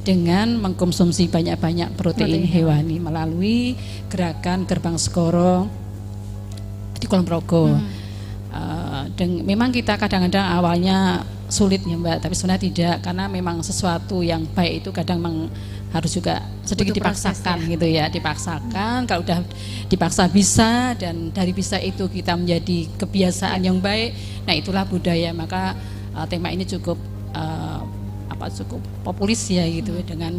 dengan mengkonsumsi banyak-banyak protein hewani melalui gerakan Gerbang Segoro di Kulon Progo. Dan memang kita kadang-kadang awalnya sulit ya Mbak, tapi sebenarnya tidak, karena memang sesuatu yang baik itu kadang memang harus juga sedikit dipaksakan gitu ya, dipaksakan. Kalau udah dipaksa bisa, dan dari bisa itu kita menjadi kebiasaan yang baik. Nah itulah budaya. Maka tema ini cukup cukup populis ya gitu, dengan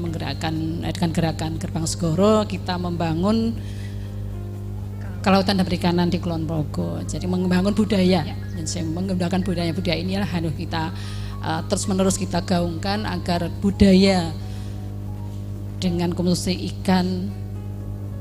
gerakan Gerbang Segoro kita membangun kelautan dan perikanan di Kulon Progo. Jadi membangun budaya, dan saya menggunakan budaya inilah harus kita terus menerus kita gaungkan agar budaya dengan konsumsi ikan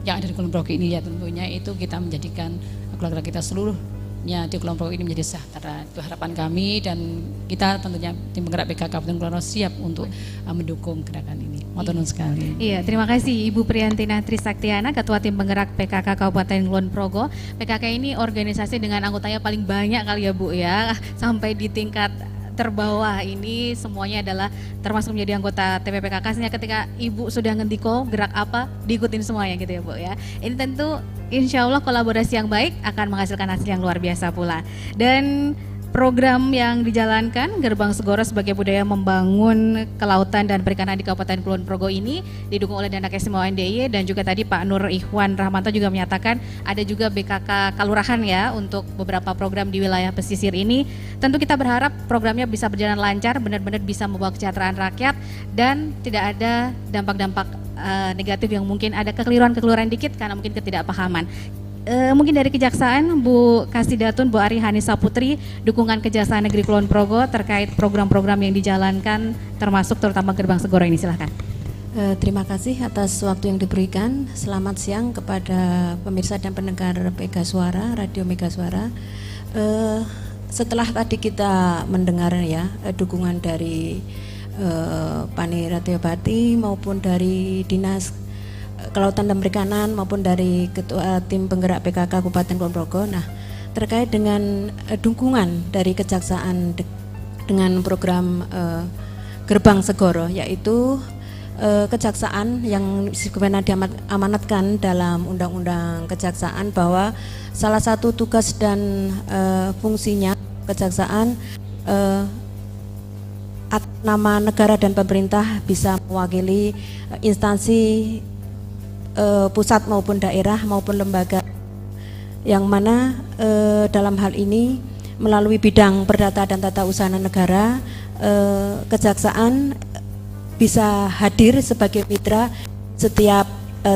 yang ada di Kulon Progo ini ya tentunya itu kita menjadikan keluarga kita seluruhnya di Kulon Progo ini menjadi sejahtera. Itu harapan kami, dan kita tentunya tim penggerak PKK Kabupaten Kulon Progo siap untuk mendukung gerakan ini. Matur nuwun sekali. Iya, terima kasih Ibu Priyantina Trisaktiana, Ketua Tim Penggerak PKK Kabupaten Kulon Progo. PKK ini organisasi dengan anggotanya paling banyak kali ya Bu ya, sampai di tingkat terbawah ini semuanya adalah termasuk menjadi anggota TPPKK. Sehingga ketika Ibu sudah ngendiko gerak apa diikutin semuanya gitu ya Bu ya. Ini tentu insya Allah kolaborasi yang baik akan menghasilkan hasil yang luar biasa pula. Dan program yang dijalankan Gerbang Segoro sebagai budaya membangun kelautan dan perikanan di Kabupaten Kulon Progo ini didukung oleh dana keistimewaan DIY, dan juga tadi Pak Nur Ikhwan Rahmanto juga menyatakan ada juga BKK Kalurahan ya untuk beberapa program di wilayah pesisir ini. Tentu kita berharap programnya bisa berjalan lancar, benar-benar bisa membawa kesejahteraan rakyat dan tidak ada dampak-dampak negatif yang mungkin ada kekeliruan dikit karena mungkin ketidakpahaman. Mungkin dari Kejaksaan, Bu Kasidatun, Bu Ari Hanisa Putri, dukungan Kejaksaan Negeri Kulon Progo terkait program-program yang dijalankan termasuk terutama Gerbang Segoro ini, silahkan. Terima kasih atas waktu yang diberikan. Selamat siang kepada pemirsa dan pendengar Mega Suara, Radio Mega Suara. Setelah tadi kita mendengar ya dukungan dari Pani Ratiobati maupun dari Dinas Kelautan dan Perikanan maupun dari Ketua Tim Penggerak PKK Kabupaten Kulon Progo. Nah, terkait dengan dukungan dari Kejaksaan dengan program Gerbang Segoro, yaitu Kejaksaan yang sebenarnya diamanatkan dalam Undang-Undang Kejaksaan bahwa salah satu tugas dan fungsinya Kejaksaan atas nama negara dan pemerintah bisa mewakili instansi pusat maupun daerah maupun lembaga, yang mana dalam hal ini melalui bidang perdata dan tata usaha negara, Kejaksaan bisa hadir sebagai mitra setiap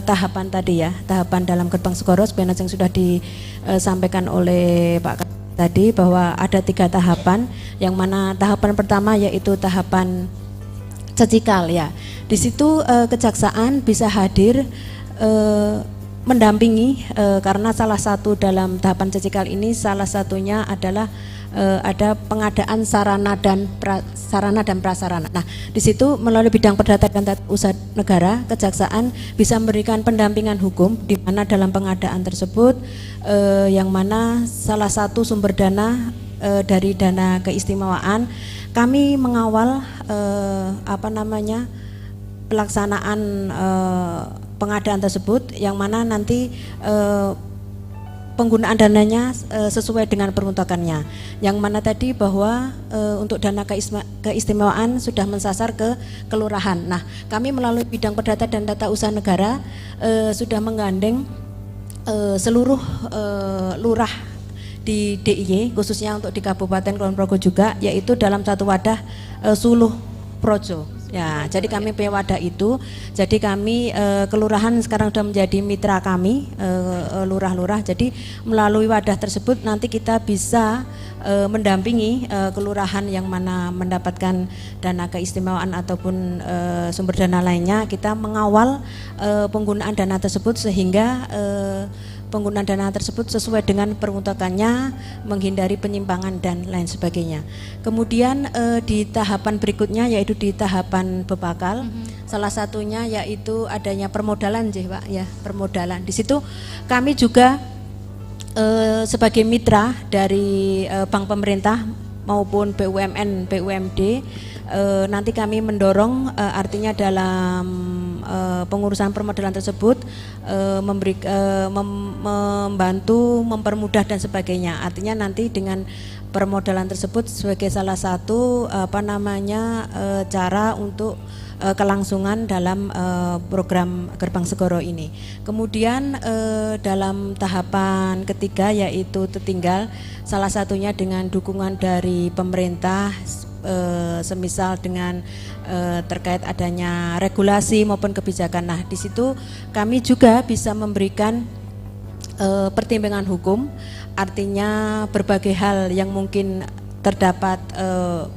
tahapan tadi ya, tahapan dalam Gerbang Segoro sebenarnya yang sudah disampaikan oleh Pak tadi bahwa ada 3 tahapan, yang mana tahapan pertama yaitu tahapan cecikal ya. Di situ Kejaksaan bisa hadir mendampingi karena salah satu dalam tahapan cecikal ini salah satunya adalah ada pengadaan sarana dan prasarana. Nah, di situ melalui bidang perdata dan tata usaha negara, Kejaksaan bisa memberikan pendampingan hukum di mana dalam pengadaan tersebut yang mana salah satu sumber dana dari dana keistimewaan kami mengawal pelaksanaan pengadaan tersebut, yang mana nanti penggunaan dananya sesuai dengan peruntukannya, yang mana tadi bahwa untuk dana keistimewaan sudah mensasar ke kelurahan. Nah, kami melalui bidang perdata dan tata usaha negara sudah menggandeng seluruh lurah di DIY, khususnya untuk di Kabupaten Kulon Progo juga, yaitu dalam satu wadah Suluh Projo. Ya, jadi kami punya wadah itu. Jadi kami kelurahan sekarang sudah menjadi mitra kami, lurah-lurah. Jadi melalui wadah tersebut nanti kita bisa mendampingi kelurahan yang mana mendapatkan dana keistimewaan ataupun sumber dana lainnya. Kita mengawal penggunaan dana tersebut sehingga penggunaan dana tersebut sesuai dengan peruntukannya, menghindari penyimpangan dan lain sebagainya. Kemudian di tahapan berikutnya yaitu di tahapan bebakal, salah satunya yaitu adanya permodalan, Pak, ya, permodalan. Di situ kami juga sebagai mitra dari bank pemerintah maupun BUMN, BUMD, nanti kami mendorong artinya dalam pengurusan permodalan tersebut membantu, mempermudah dan sebagainya. Artinya nanti dengan permodalan tersebut sebagai salah satu cara untuk kelangsungan dalam program Gerbang Segoro ini. Kemudian dalam tahapan ketiga yaitu tertinggal, salah satunya dengan dukungan dari pemerintah, semisal dengan terkait adanya regulasi maupun kebijakan. Nah, di situ kami juga bisa memberikan pertimbangan hukum, artinya berbagai hal yang mungkin terdapat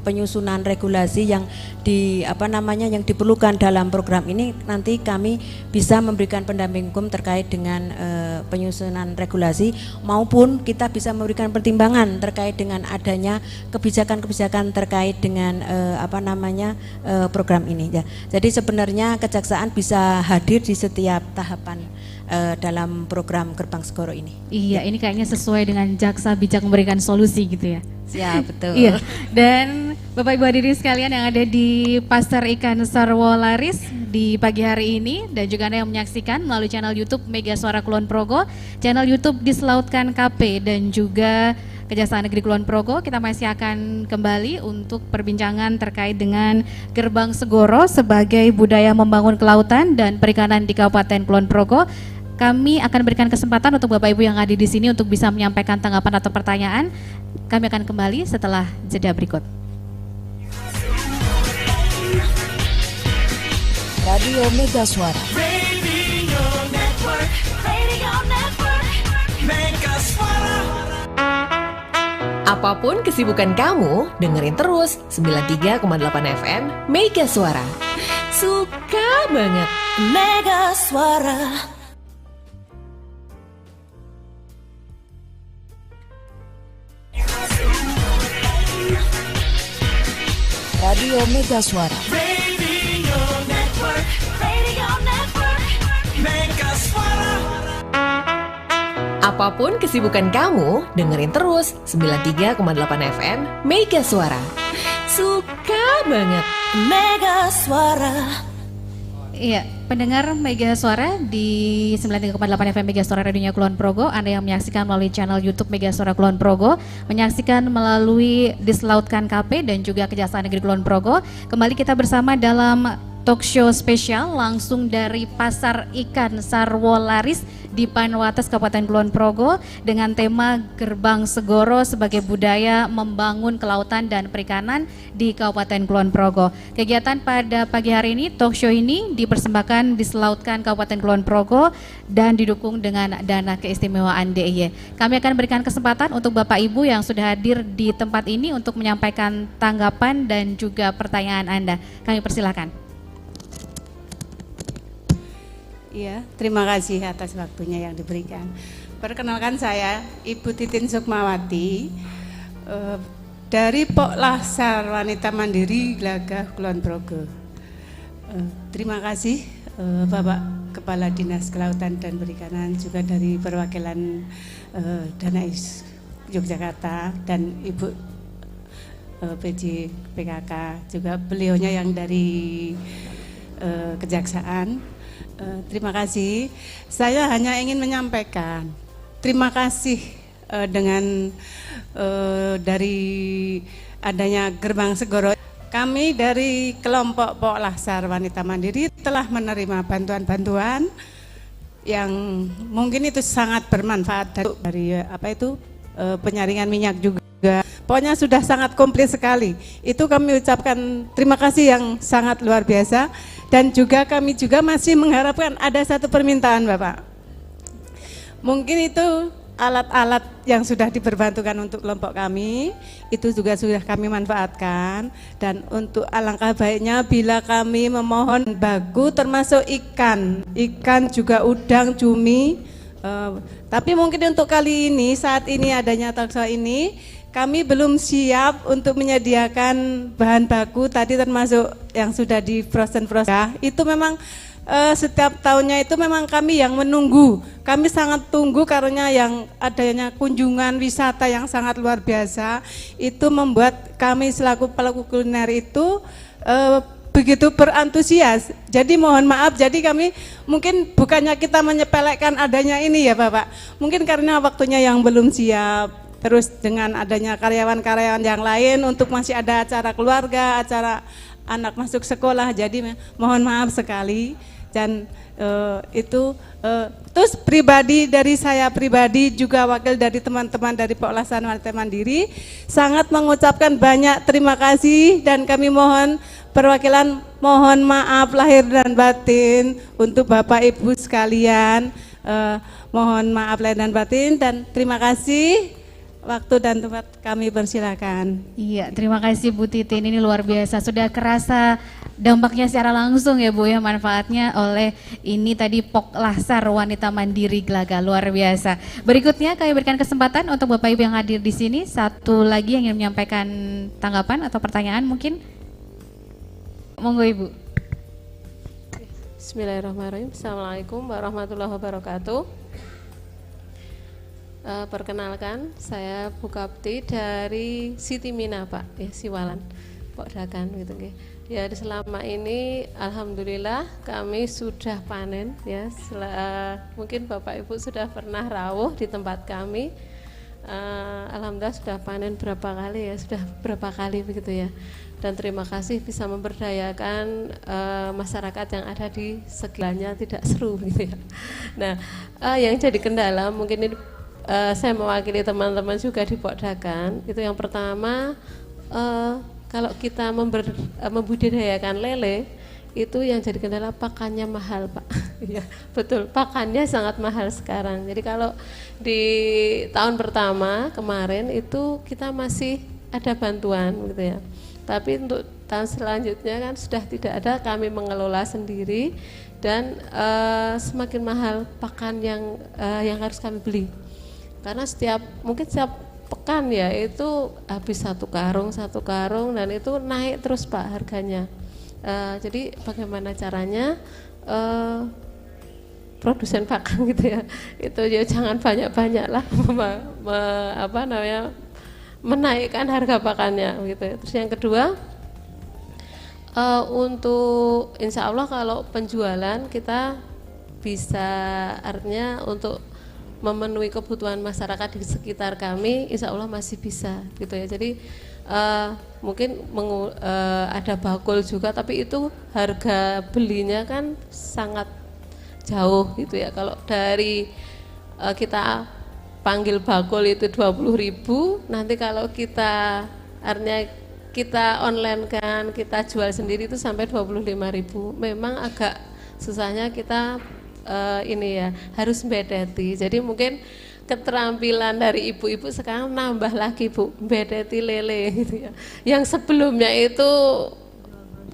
penyusunan regulasi yang yang diperlukan dalam program ini, nanti kami bisa memberikan pendamping hukum terkait dengan penyusunan regulasi, maupun kita bisa memberikan pertimbangan terkait dengan adanya kebijakan-kebijakan terkait dengan program ini ya. Jadi sebenarnya kejaksaan bisa hadir di setiap tahapan dalam program Gerbang Segoro ini. Iya, ini kayaknya sesuai dengan jaksa bijak memberikan solusi gitu ya. Ya, betul. Iya. Dan Bapak Ibu hadirin sekalian yang ada di Pasar Ikan Sarwo Laris di pagi hari ini, dan juga Anda yang menyaksikan melalui channel YouTube Mega Suara Kulon Progo, channel YouTube Diselautkan KP, dan juga Kejaksaan Negeri Kulon Progo, kita masih akan kembali untuk perbincangan terkait dengan Gerbang Segoro sebagai budaya membangun kelautan dan perikanan di Kabupaten Kulon Progo. Kami akan berikan kesempatan untuk Bapak Ibu yang hadir di sini untuk bisa menyampaikan tanggapan atau pertanyaan. Kami akan kembali setelah jeda berikut. Radio Mega Suara. Radio Network. Radio Network. Mega Suara. Apapun kesibukan kamu, dengerin terus 93,8 FM Mega Suara. Suka banget. Mega Suara. Radio Mega Suara. Radio Network. Radio Network. Mega Suara. Apapun kesibukan kamu, dengerin terus 93,8 FM Mega Suara. Suka banget. Mega Suara. Iya, pendengar Mega Suara di 93,8 FM Mega Suara Radionya Kulon Progo. Anda yang menyaksikan melalui channel YouTube Mega Suara Kulon Progo, menyaksikan melalui Diselautkan KP dan juga Kejaksaan Negeri Kulon Progo. Kembali kita bersama dalam talk show spesial langsung dari Pasar Ikan Sarwo Laris di Panewates Kabupaten Kulon Progo dengan tema Gerbang Segoro sebagai budaya membangun kelautan dan perikanan di Kabupaten Kulon Progo. Kegiatan pada pagi hari ini, talk show ini dipersembahkan Diselautkan Kabupaten Kulon Progo dan didukung dengan dana keistimewaan DIY. Kami akan berikan kesempatan untuk Bapak Ibu yang sudah hadir di tempat ini untuk menyampaikan tanggapan dan juga pertanyaan Anda. Kami persilakan. Iya, terima kasih atas waktunya yang diberikan. Perkenalkan saya Ibu Titin Sukmawati dari Poklasar Wanita Mandiri Glagah Kulon Progo. Terima kasih Bapak Kepala Dinas Kelautan dan Perikanan, juga dari perwakilan Danais Yogyakarta dan Ibu PJ PKK, juga beliaunya yang dari Kejaksaan. Terima kasih. Saya hanya ingin menyampaikan terima kasih dengan dari adanya Gerbang Segoro. Kami dari kelompok Poklasar Wanita Mandiri telah menerima bantuan-bantuan yang mungkin itu sangat bermanfaat dari penyaringan minyak juga. Pokoknya sudah sangat komplit sekali. Itu kami ucapkan terima kasih yang sangat luar biasa. Dan juga kami juga masih mengharapkan ada satu permintaan Bapak. Mungkin itu alat-alat yang sudah diperbantukan untuk kelompok kami, itu juga sudah kami manfaatkan. Dan untuk alangkah baiknya bila kami memohon bagu termasuk ikan juga udang, cumi. Tapi mungkin untuk kali ini, saat ini adanya talkshow ini, kami belum siap untuk menyediakan bahan baku tadi termasuk yang sudah di frozen. Itu memang setiap tahunnya itu memang kami yang menunggu. Kami sangat tunggu karena yang adanya kunjungan wisata yang sangat luar biasa itu membuat kami selaku pelaku kuliner itu begitu berantusias. Jadi mohon maaf, jadi kami mungkin bukannya kita menyepelekan adanya ini ya Bapak. Mungkin karena waktunya yang belum siap. Terus dengan adanya karyawan-karyawan yang lain untuk masih ada acara keluarga, acara anak masuk sekolah, jadi mohon maaf sekali. Dan terus pribadi dari saya pribadi juga wakil dari teman-teman dari Poklasan Wanita Mandiri sangat mengucapkan banyak terima kasih, dan kami mohon perwakilan mohon maaf lahir dan batin untuk Bapak Ibu sekalian, mohon maaf lahir dan batin, dan terima kasih. Waktu dan tempat kami persilakan. Iya, terima kasih Bu Titin, ini luar biasa. Sudah kerasa dampaknya secara langsung ya Bu ya, manfaatnya oleh ini tadi Poklasar Wanita Mandiri Glaga, luar biasa. Berikutnya kami berikan kesempatan untuk Bapak Ibu yang hadir di sini. Satu lagi yang ingin menyampaikan tanggapan atau pertanyaan mungkin. Monggo Ibu. Bismillahirrahmanirrahim. Assalamualaikum warahmatullahi wabarakatuh. Perkenalkan, saya Bu Kapti dari Siti Mina Pak, ya Siwalan, Pokdakan gitu ya. Selama ini alhamdulillah kami sudah panen ya. Mungkin Bapak Ibu sudah pernah rawuh di tempat kami. Alhamdulillah sudah panen berapa kali ya, sudah berapa kali begitu ya. Dan terima kasih bisa memberdayakan masyarakat yang ada di sekelilingnya tidak seru gitu ya. Nah, yang jadi kendala mungkin ini saya mewakili teman-teman juga di Pokdakan. Itu yang pertama, kalau kita membudidayakan lele, itu yang jadi kendala pakannya mahal Pak. Ya, betul, pakannya sangat mahal sekarang. Jadi kalau di tahun pertama kemarin itu kita masih ada bantuan gitu ya. Tapi untuk tahun selanjutnya kan sudah tidak ada, kami mengelola sendiri, dan semakin mahal pakan yang harus kami beli. Karena mungkin setiap pekan ya itu habis satu karung dan itu naik terus Pak harganya. Jadi bagaimana caranya produsen pakan gitu ya, itu ya jangan banyak-banyak lah menaikkan harga pakannya gitu. Terus yang kedua, untuk insya Allah kalau penjualan kita bisa, artinya untuk memenuhi kebutuhan masyarakat di sekitar kami, insya Allah masih bisa gitu ya. Jadi mungkin ada bakul juga, tapi itu harga belinya kan sangat jauh gitu ya. Kalau dari kita panggil bakul itu 20.000, nanti kalau kita artinya kita online kan, kita jual sendiri itu sampai 25.000. Memang agak susahnya kita ini ya, harus bedeti. Jadi mungkin keterampilan dari ibu-ibu sekarang nambah lagi Bu, bedeti lele gitu ya. Yang sebelumnya itu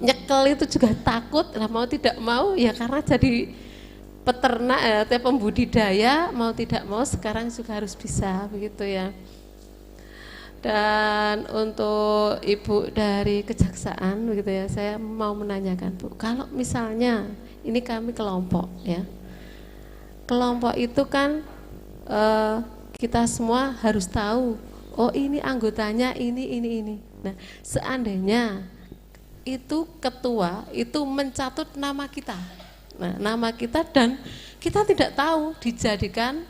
nyekel itu juga takut, mau tidak mau ya, karena jadi peternak pembudidaya mau tidak mau sekarang juga harus bisa begitu ya. Dan untuk Ibu dari Kejaksaan begitu ya, saya mau menanyakan Bu, kalau misalnya ini kami kelompok ya, kelompok itu kan kita semua harus tahu, oh ini anggotanya ini. Nah, seandainya itu ketua itu mencatut nama kita, nah nama kita, dan kita tidak tahu dijadikan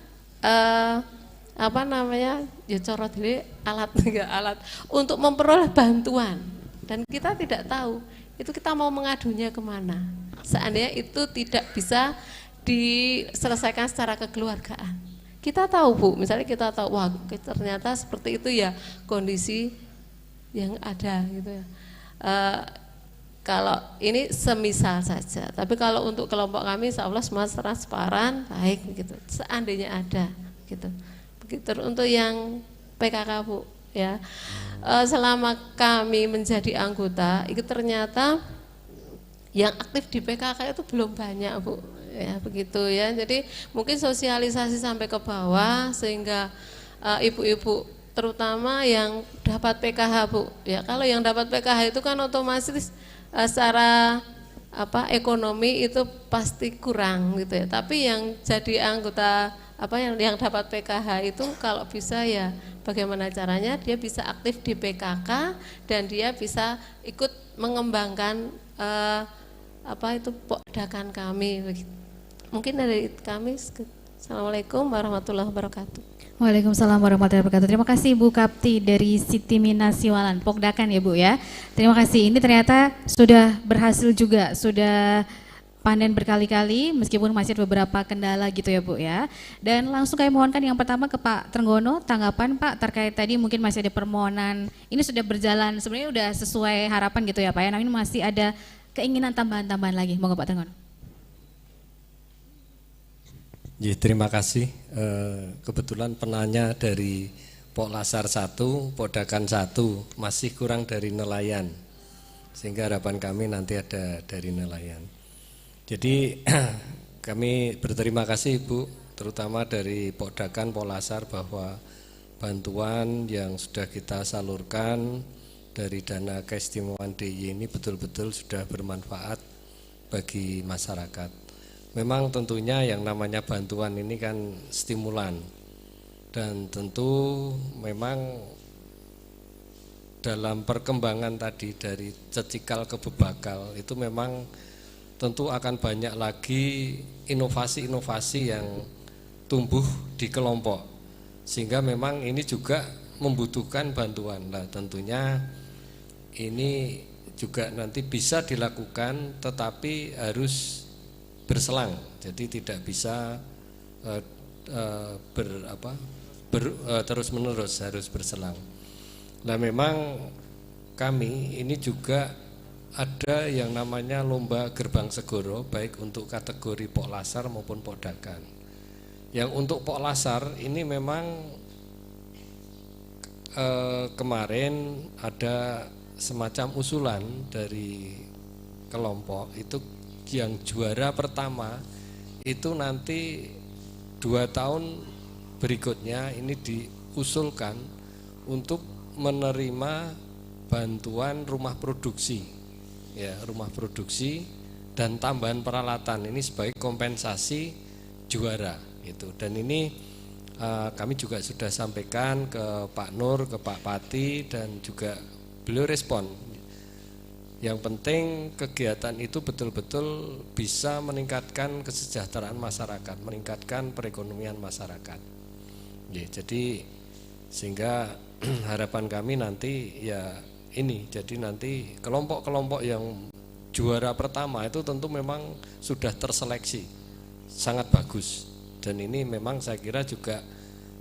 ya corot diri alat untuk memperoleh bantuan, dan kita tidak tahu itu kita mau mengadunya kemana. Seandainya itu tidak bisa diselesaikan secara kekeluargaan, kita tahu Bu, misalnya kita tahu wah ternyata seperti itu ya kondisi yang ada gitu ya. Kalau ini semisal saja, tapi kalau untuk kelompok kami insya Allah semua transparan, baik gitu. Seandainya ada gitu. Begitu untuk yang PKK Bu ya. Selama kami menjadi anggota, itu ternyata yang aktif di PKK itu belum banyak Bu. Ya begitu ya. Jadi mungkin sosialisasi sampai ke bawah sehingga ibu-ibu terutama yang dapat PKH Bu. Ya kalau yang dapat PKH itu kan otomatis secara ekonomi itu pasti kurang gitu ya. Tapi yang jadi anggota yang dapat PKH itu kalau bisa ya bagaimana caranya dia bisa aktif di PKK dan dia bisa ikut mengembangkan pokdakan kami begitu. Mungkin dari kami. Assalamualaikum warahmatullahi wabarakatuh. Waalaikumsalam warahmatullahi wabarakatuh. Terima kasih Ibu Kapti dari Siti Mina Siwalan, Pokdakan ya Bu ya. Terima kasih. Ini ternyata sudah berhasil juga, sudah panen berkali-kali meskipun masih ada beberapa kendala gitu ya Bu ya. Dan langsung kami mohonkan yang pertama ke Pak Trenggono, tanggapan Pak terkait tadi mungkin masih ada permohonan. Ini sudah berjalan sebenarnya sudah sesuai harapan gitu ya Pak ya. Namun masih ada keinginan tambahan-tambahan lagi. Monggo Pak Trenggono. Ya, terima kasih. Kebetulan penanya dari Poklasar 1, Pokdakan 1 masih kurang dari nelayan, sehingga harapan kami nanti ada dari nelayan. Jadi kami berterima kasih Ibu, terutama dari Pokdakan Poklasar bahwa bantuan yang sudah kita salurkan dari dana keistimewaan DIY ini betul-betul sudah bermanfaat bagi masyarakat. Memang tentunya yang namanya bantuan ini kan stimulan dan tentu memang dalam perkembangan tadi dari cecikal ke bebakal itu memang tentu akan banyak lagi inovasi-inovasi yang tumbuh di kelompok sehingga memang ini juga membutuhkan bantuan. Nah tentunya ini juga nanti bisa dilakukan tetapi harus berselang, jadi tidak bisa terus menerus, harus berselang. Nah memang kami ini juga ada yang namanya lomba gerbang segoro baik untuk kategori Poklasar maupun Pokdakan. Yang untuk Poklasar ini memang kemarin ada semacam usulan dari kelompok itu yang juara pertama itu nanti 2 tahun berikutnya ini diusulkan untuk menerima bantuan rumah produksi ya, rumah produksi dan tambahan peralatan ini sebagai kompensasi juara itu. Dan ini kami juga sudah sampaikan ke Pak Nur, ke Pak Pati dan juga beliau respon. Yang penting kegiatan itu betul-betul bisa meningkatkan kesejahteraan masyarakat, meningkatkan perekonomian masyarakat. Ya, jadi sehingga harapan kami nanti ya ini, jadi nanti kelompok-kelompok yang juara pertama itu tentu memang sudah terseleksi, sangat bagus. Dan ini memang saya kira juga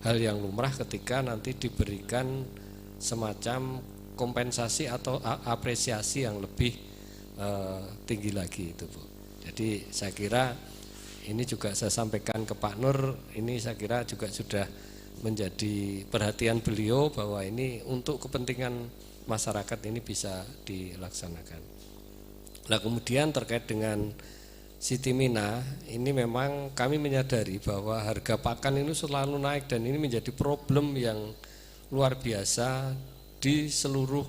hal yang lumrah ketika nanti diberikan semacam kompensasi atau apresiasi yang lebih tinggi lagi itu Bu. Jadi saya kira ini juga saya sampaikan ke Pak Nur, ini saya kira juga sudah menjadi perhatian beliau bahwa ini untuk kepentingan masyarakat ini bisa dilaksanakan. Nah kemudian terkait dengan Siti Mina, ini memang kami menyadari bahwa harga pakan ini selalu naik dan ini menjadi problem yang luar biasa di seluruh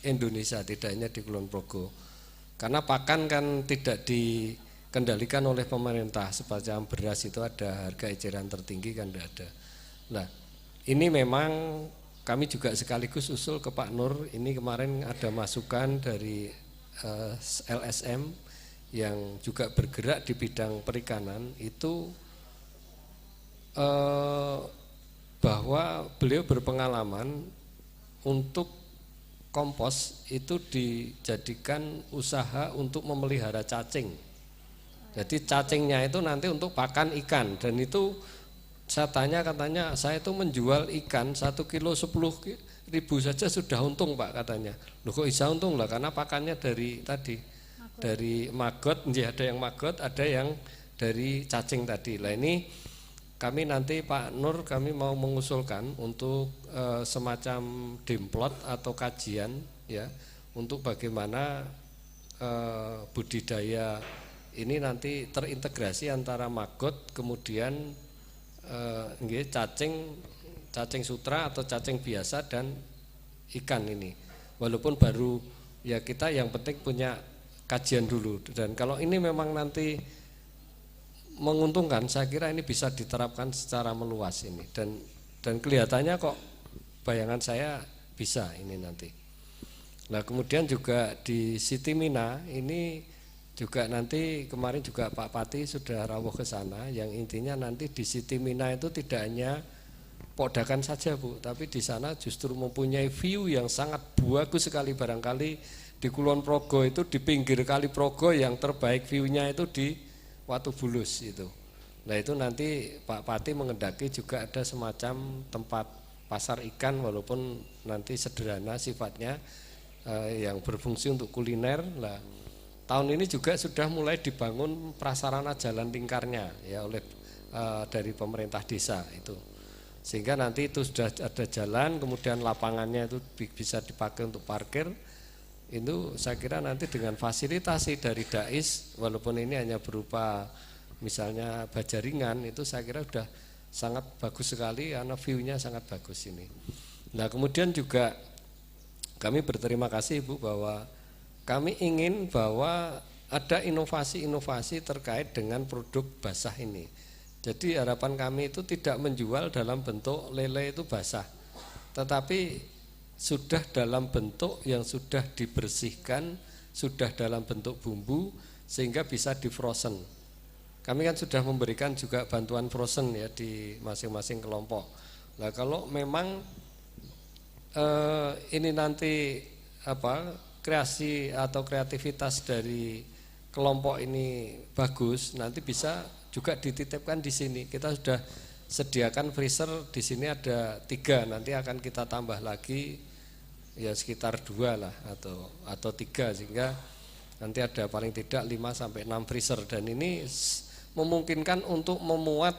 Indonesia, tidak hanya di Kulon Progo. Karena pakan kan tidak dikendalikan oleh pemerintah, semacam beras itu ada harga eceran tertinggi kan tidak ada. Nah, ini memang kami juga sekaligus usul ke Pak Nur, ini kemarin ada masukan dari LSM yang juga bergerak di bidang perikanan itu bahwa beliau berpengalaman untuk kompos itu dijadikan usaha untuk memelihara cacing. Jadi cacingnya itu nanti untuk pakan ikan dan itu saya tanya, katanya saya itu menjual ikan 1 kilo 10.000 saja sudah untung Pak, katanya. Loh kok bisa untung lah, karena pakannya dari tadi dari maggot, ada yang maggot, ada yang dari cacing tadi. Lah ini kami nanti Pak Nur, kami mau mengusulkan untuk semacam demplot atau kajian ya, untuk bagaimana budidaya ini nanti terintegrasi antara maggot kemudian cacing sutra atau cacing biasa dan ikan ini. Walaupun baru ya, kita yang penting punya kajian dulu, dan kalau ini memang nanti menguntungkan, saya kira ini bisa diterapkan secara meluas ini, dan kelihatannya kok bayangan saya bisa ini nanti. Nah kemudian juga di Siti Mina ini juga nanti kemarin juga Pak Pati sudah rawuh ke sana, yang intinya nanti di Siti Mina itu tidak hanya podakan saja Bu, tapi di sana justru mempunyai view yang sangat bagus sekali. Barangkali di Kulon Progo itu di pinggir Kali Progo yang terbaik view-nya itu di Watu Bulus itu. Nah itu nanti Pak Pati mengendaki juga ada semacam tempat pasar ikan, walaupun nanti sederhana sifatnya, yang berfungsi untuk kuliner. Lah tahun ini juga sudah mulai dibangun prasarana jalan lingkarnya ya oleh dari pemerintah desa itu, sehingga nanti itu sudah ada jalan, kemudian lapangannya itu bisa dipakai untuk parkir. Itu saya kira nanti dengan fasilitasi dari Dais, walaupun ini hanya berupa misalnya baja ringan, itu saya kira sudah sangat bagus sekali karena view-nya sangat bagus ini. Nah kemudian juga kami berterima kasih Ibu bahwa kami ingin bahwa ada inovasi-inovasi terkait dengan produk basah ini. Jadi harapan kami itu tidak menjual dalam bentuk lele itu basah, tetapi sudah dalam bentuk yang sudah dibersihkan, sudah dalam bentuk bumbu sehingga bisa di frozen. Kami kan sudah memberikan juga bantuan frozen ya di masing-masing kelompok. Nah kalau memang ini nanti kreasi atau kreativitas dari kelompok ini bagus, nanti bisa juga dititipkan di sini. Kita sudah sediakan freezer di sini ada 3, nanti akan kita tambah lagi ya sekitar 2 lah atau 3, sehingga nanti ada paling tidak 5 sampai 6 freezer, dan ini memungkinkan untuk memuat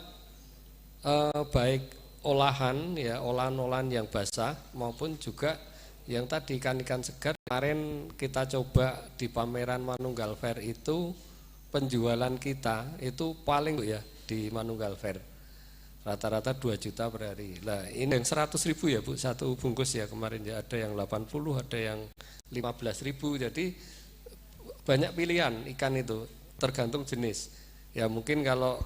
baik olahan ya, olahan-olahan yang basah maupun juga yang tadi ikan-ikan segar. Kemarin kita coba di pameran Manunggal Fair itu penjualan kita itu paling ya di Manunggal Fair rata-rata 2 juta per hari. Lah ini yang 100.000 ya Bu, satu bungkus ya kemarin ya, ada yang 80, ada yang 15.000. Jadi banyak pilihan ikan itu tergantung jenis. Ya mungkin kalau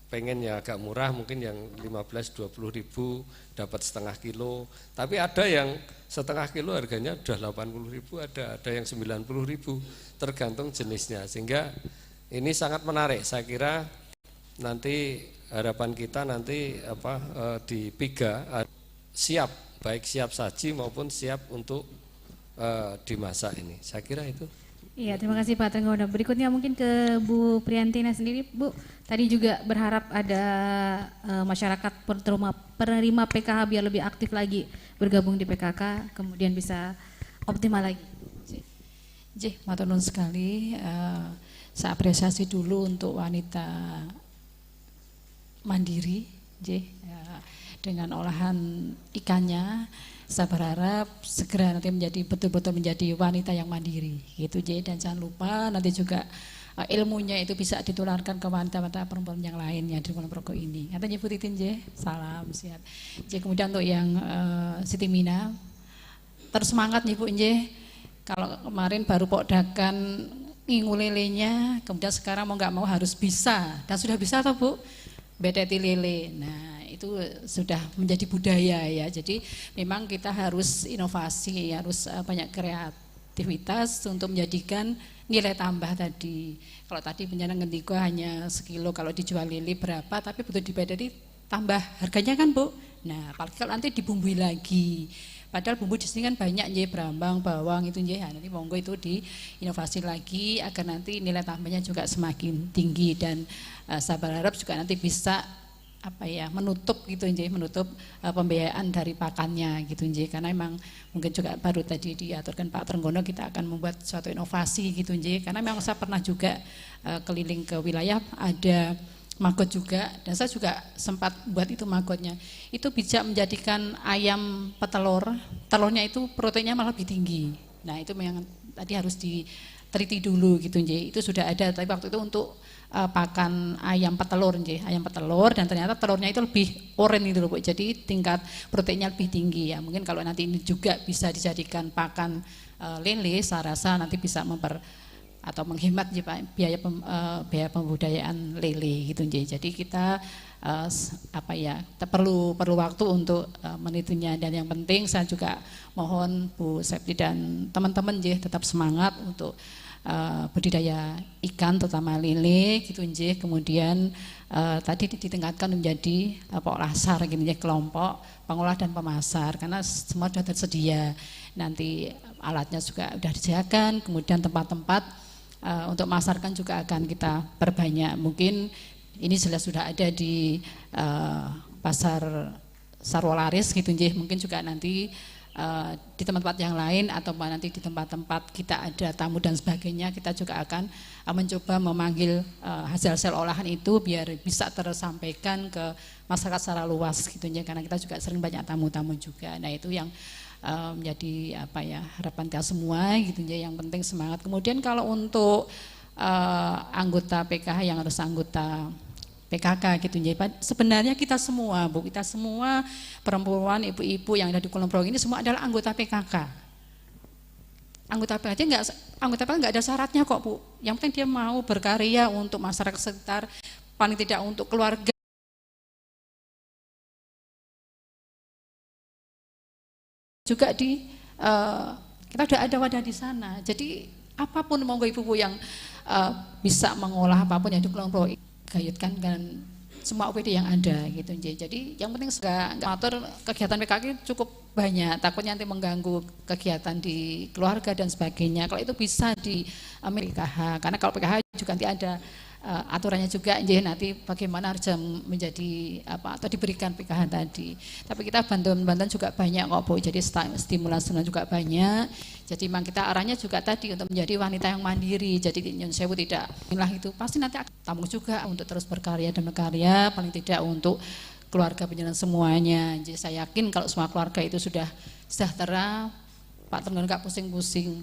pengen ya agak murah mungkin yang 15-20 ribu dapat setengah kilo, tapi ada yang setengah kilo harganya udah 80 ribu, ada yang 90 ribu, tergantung jenisnya. Sehingga ini sangat menarik, saya kira nanti harapan kita nanti di Piga siap, baik siap saji maupun siap untuk dimasak ini, saya kira itu. Iya, terima kasih Pak Trenggono. Berikutnya mungkin ke Bu Priyantina sendiri. Bu, tadi juga berharap ada masyarakat penerima PKH biar lebih aktif lagi bergabung di PKK, kemudian bisa optimal lagi. Matur nuwun sekali. Saya apresiasi dulu untuk wanita mandiri, dengan olahan ikannya. Saya berharap segera nanti betul-betul menjadi wanita yang mandiri gitu dan jangan lupa nanti juga ilmunya itu bisa ditularkan ke wanita-wanita perempuan yang lain yang di Kulon Progo ini. Katanya Bu Titin salam sehat. Kemudian untuk yang Siti Mina terus semangat nih Bu kalau kemarin baru podakan ngingu lelenya, kemudian sekarang mau nggak mau harus bisa, dan sudah bisa atau Bu bedeti lele. Nah itu sudah menjadi budaya ya. Jadi memang kita harus inovasi, harus banyak kreativitas untuk menjadikan nilai tambah tadi. Kalau tadi penjana ngendiko hanya sekilo, kalau dijual lele berapa, tapi betul dibedeti tambah harganya kan Bu. Nah apalagi kalau nanti dibumbui lagi. Padahal bumbu di sini kan banyak brambang, bawang itu nanti monggo itu diinovasi lagi agar nanti nilai tambahnya juga semakin tinggi, dan saya berharap juga nanti bisa menutup gitu nggih, menutup pembiayaan dari pakannya gitu nggih, karena memang mungkin juga baru tadi diaturkan Pak Trenggono kita akan membuat suatu inovasi gitu nggih, karena memang saya pernah juga keliling ke wilayah ada magot juga, dan saya juga sempat buat itu magotnya, itu bisa menjadikan ayam petelur, telurnya itu proteinnya malah lebih tinggi. Nah itu memang tadi harus diteliti dulu gitu nggih, itu sudah ada, tapi waktu itu untuk pakan ayam petelur nggih, ayam petelur, dan ternyata telurnya itu lebih oranye gitu loh Bu. Jadi tingkat proteinnya lebih tinggi ya. Mungkin kalau nanti ini juga bisa dijadikan pakan lele, saya rasa nanti bisa atau menghemat ya Pak biaya pembudayaan lele gitu nggih. Jadi kita perlu waktu untuk menelitinya, dan yang penting saya juga mohon Bu Septi dan teman-teman nggih tetap semangat untuk budidaya ikan terutama lele gitu nggih. Kemudian tadi ditingkatkan menjadi lasar gini ya, kelompok pengolah dan pemasar, karena semua sudah tersedia. Nanti alatnya juga sudah disediakan, kemudian tempat-tempat untuk memasarkan juga akan kita perbanyak. Mungkin ini jelas sudah ada di pasar Sarwolaris gitu nggih. Mungkin juga nanti di tempat-tempat yang lain atau nanti di tempat-tempat kita ada tamu dan sebagainya, kita juga akan mencoba memanggil hasil-hasil olahan itu biar bisa tersampaikan ke masyarakat secara luas gitu ya, karena kita juga sering banyak tamu-tamu juga. Nah itu yang menjadi harapan kita semua gitu ya, yang penting semangat. Kemudian kalau untuk anggota PKH yang harus anggota PKK gitu ya, sebenarnya kita semua Bu, kita semua perempuan, ibu-ibu yang ada di Kulon Progo ini semua adalah anggota PKK. Anggota PKK nggak ada syaratnya kok Bu. Yang penting dia mau berkarya untuk masyarakat sekitar, paling tidak untuk keluarga. Juga kita sudah ada wadah di sana. Jadi apapun monggo ibu-ibu yang bisa mengolah apapun yang di Kulon Progo, gayutkan dan semua OPD yang ada gitu. Jadi yang penting nggak atur kegiatan PKK cukup banyak, takutnya nanti mengganggu kegiatan di keluarga dan sebagainya. Kalau itu bisa di PKH, karena kalau PKH juga nanti ada aturannya juga nanti bagaimana harus menjadi atau diberikan PKH tadi. Tapi kita bantuan juga banyak kok Bu, jadi stimulasi juga banyak. Jadi memang kita arahnya juga tadi untuk menjadi wanita yang mandiri. Jadi Nyun Sewu tidak itu pasti nanti akan tamu juga untuk terus berkarya dan berkarya, paling tidak untuk keluarga penyelenggara semuanya. Jadi saya yakin kalau semua keluarga itu sudah sejahtera, Pak Trenggono nggak pusing-pusing,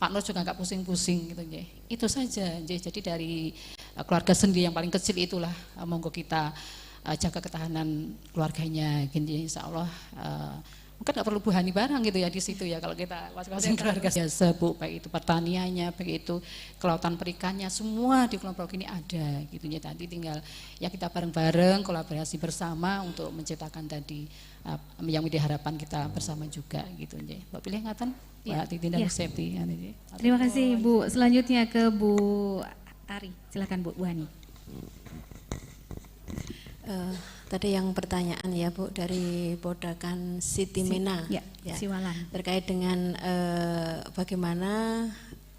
Pak Nur juga nggak pusing-pusing gitu ya. Itu saja. Jadi dari keluarga sendiri yang paling kecil itulah monggo kita jaga ketahanan keluarganya. Insya Allah mungkin nggak perlu Bu Hani barang gitu ya di situ ya, kalau kita masing-masing keluarga biasa Bu, baik itu pertaniannya, baik itu kelautan perikannya, semua di Kulon Progo ini ada gitu ya. Tadi tinggal ya kita bareng-bareng kolaborasi bersama untuk menciptakan tadi yang menjadi harapan kita bersama juga gitu ya. Mbak pilih ngatan Mbak Titi dan Bu Septi. Terima kasih Bu. Selanjutnya ke Bu Ari, silakan Bu Hani. Tadi yang pertanyaan ya Bu dari Podakan Siti Mina Siwalan, terkait dengan bagaimana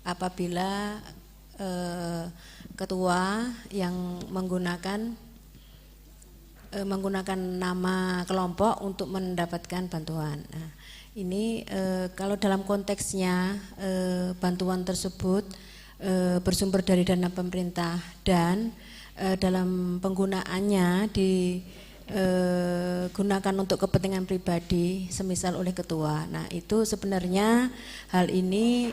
apabila ketua yang menggunakan nama kelompok untuk mendapatkan bantuan. Nah, ini kalau dalam konteksnya bantuan tersebut bersumber dari dana pemerintah dan dalam penggunaannya digunakan untuk kepentingan pribadi semisal oleh ketua. Nah itu sebenarnya hal ini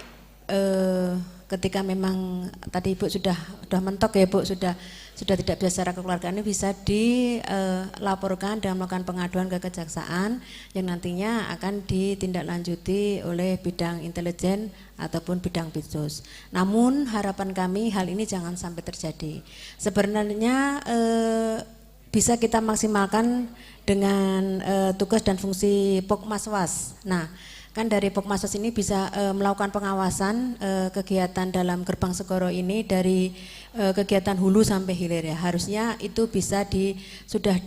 ketika memang tadi Ibu sudah mentok ya Bu, sudah tidak bisa secara kekeluargaan, ini bisa dilaporkan dan melakukan pengaduan ke kejaksaan yang nantinya akan ditindaklanjuti oleh bidang intelijen ataupun bidang Bitsus. Namun harapan kami hal ini jangan sampai terjadi. Sebenarnya bisa kita maksimalkan dengan tugas dan fungsi Pokmaswas. Nah, kan dari Pokmaswas ini bisa melakukan pengawasan kegiatan dalam Gerbang Segoro ini dari kegiatan hulu sampai hilir ya. Harusnya itu bisa dilakukan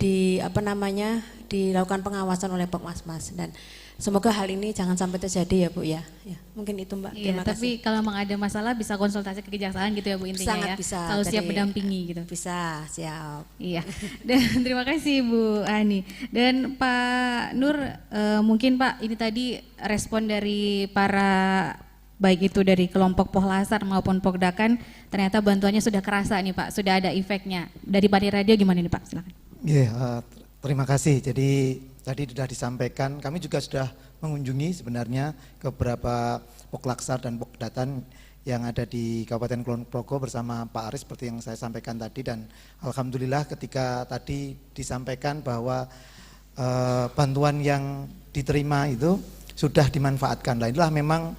pengawasan oleh Pokmaswas, dan Semoga hal ini jangan sampai terjadi ya Bu ya. Ya, mungkin itu Mbak. Iya, Terima tapi kasih. kalau memang ada masalah bisa konsultasi ke kejaksaan gitu ya Bu intinya Sangat ya. bisa. Selalu siap Dari- mendampingi gitu. Bisa, siap. Iya. Dan terima kasih Bu Ani. Dan Pak Nur, mungkin Pak ini tadi respon dari para baik itu dari kelompok Pohlasar maupun Pokdakan, ternyata bantuannya sudah kerasa nih Pak, sudah ada efeknya. Dari Panitia Radio gimana nih Pak? Silakan. Iya, terima kasih. Jadi tadi sudah disampaikan, kami juga sudah mengunjungi sebenarnya ke beberapa Poklaksar dan Pokdatan yang ada di Kabupaten Kulon Progo bersama Pak Aris seperti yang saya sampaikan tadi, dan alhamdulillah ketika tadi disampaikan bahwa bantuan yang diterima itu sudah dimanfaatkan. Nah, inilah memang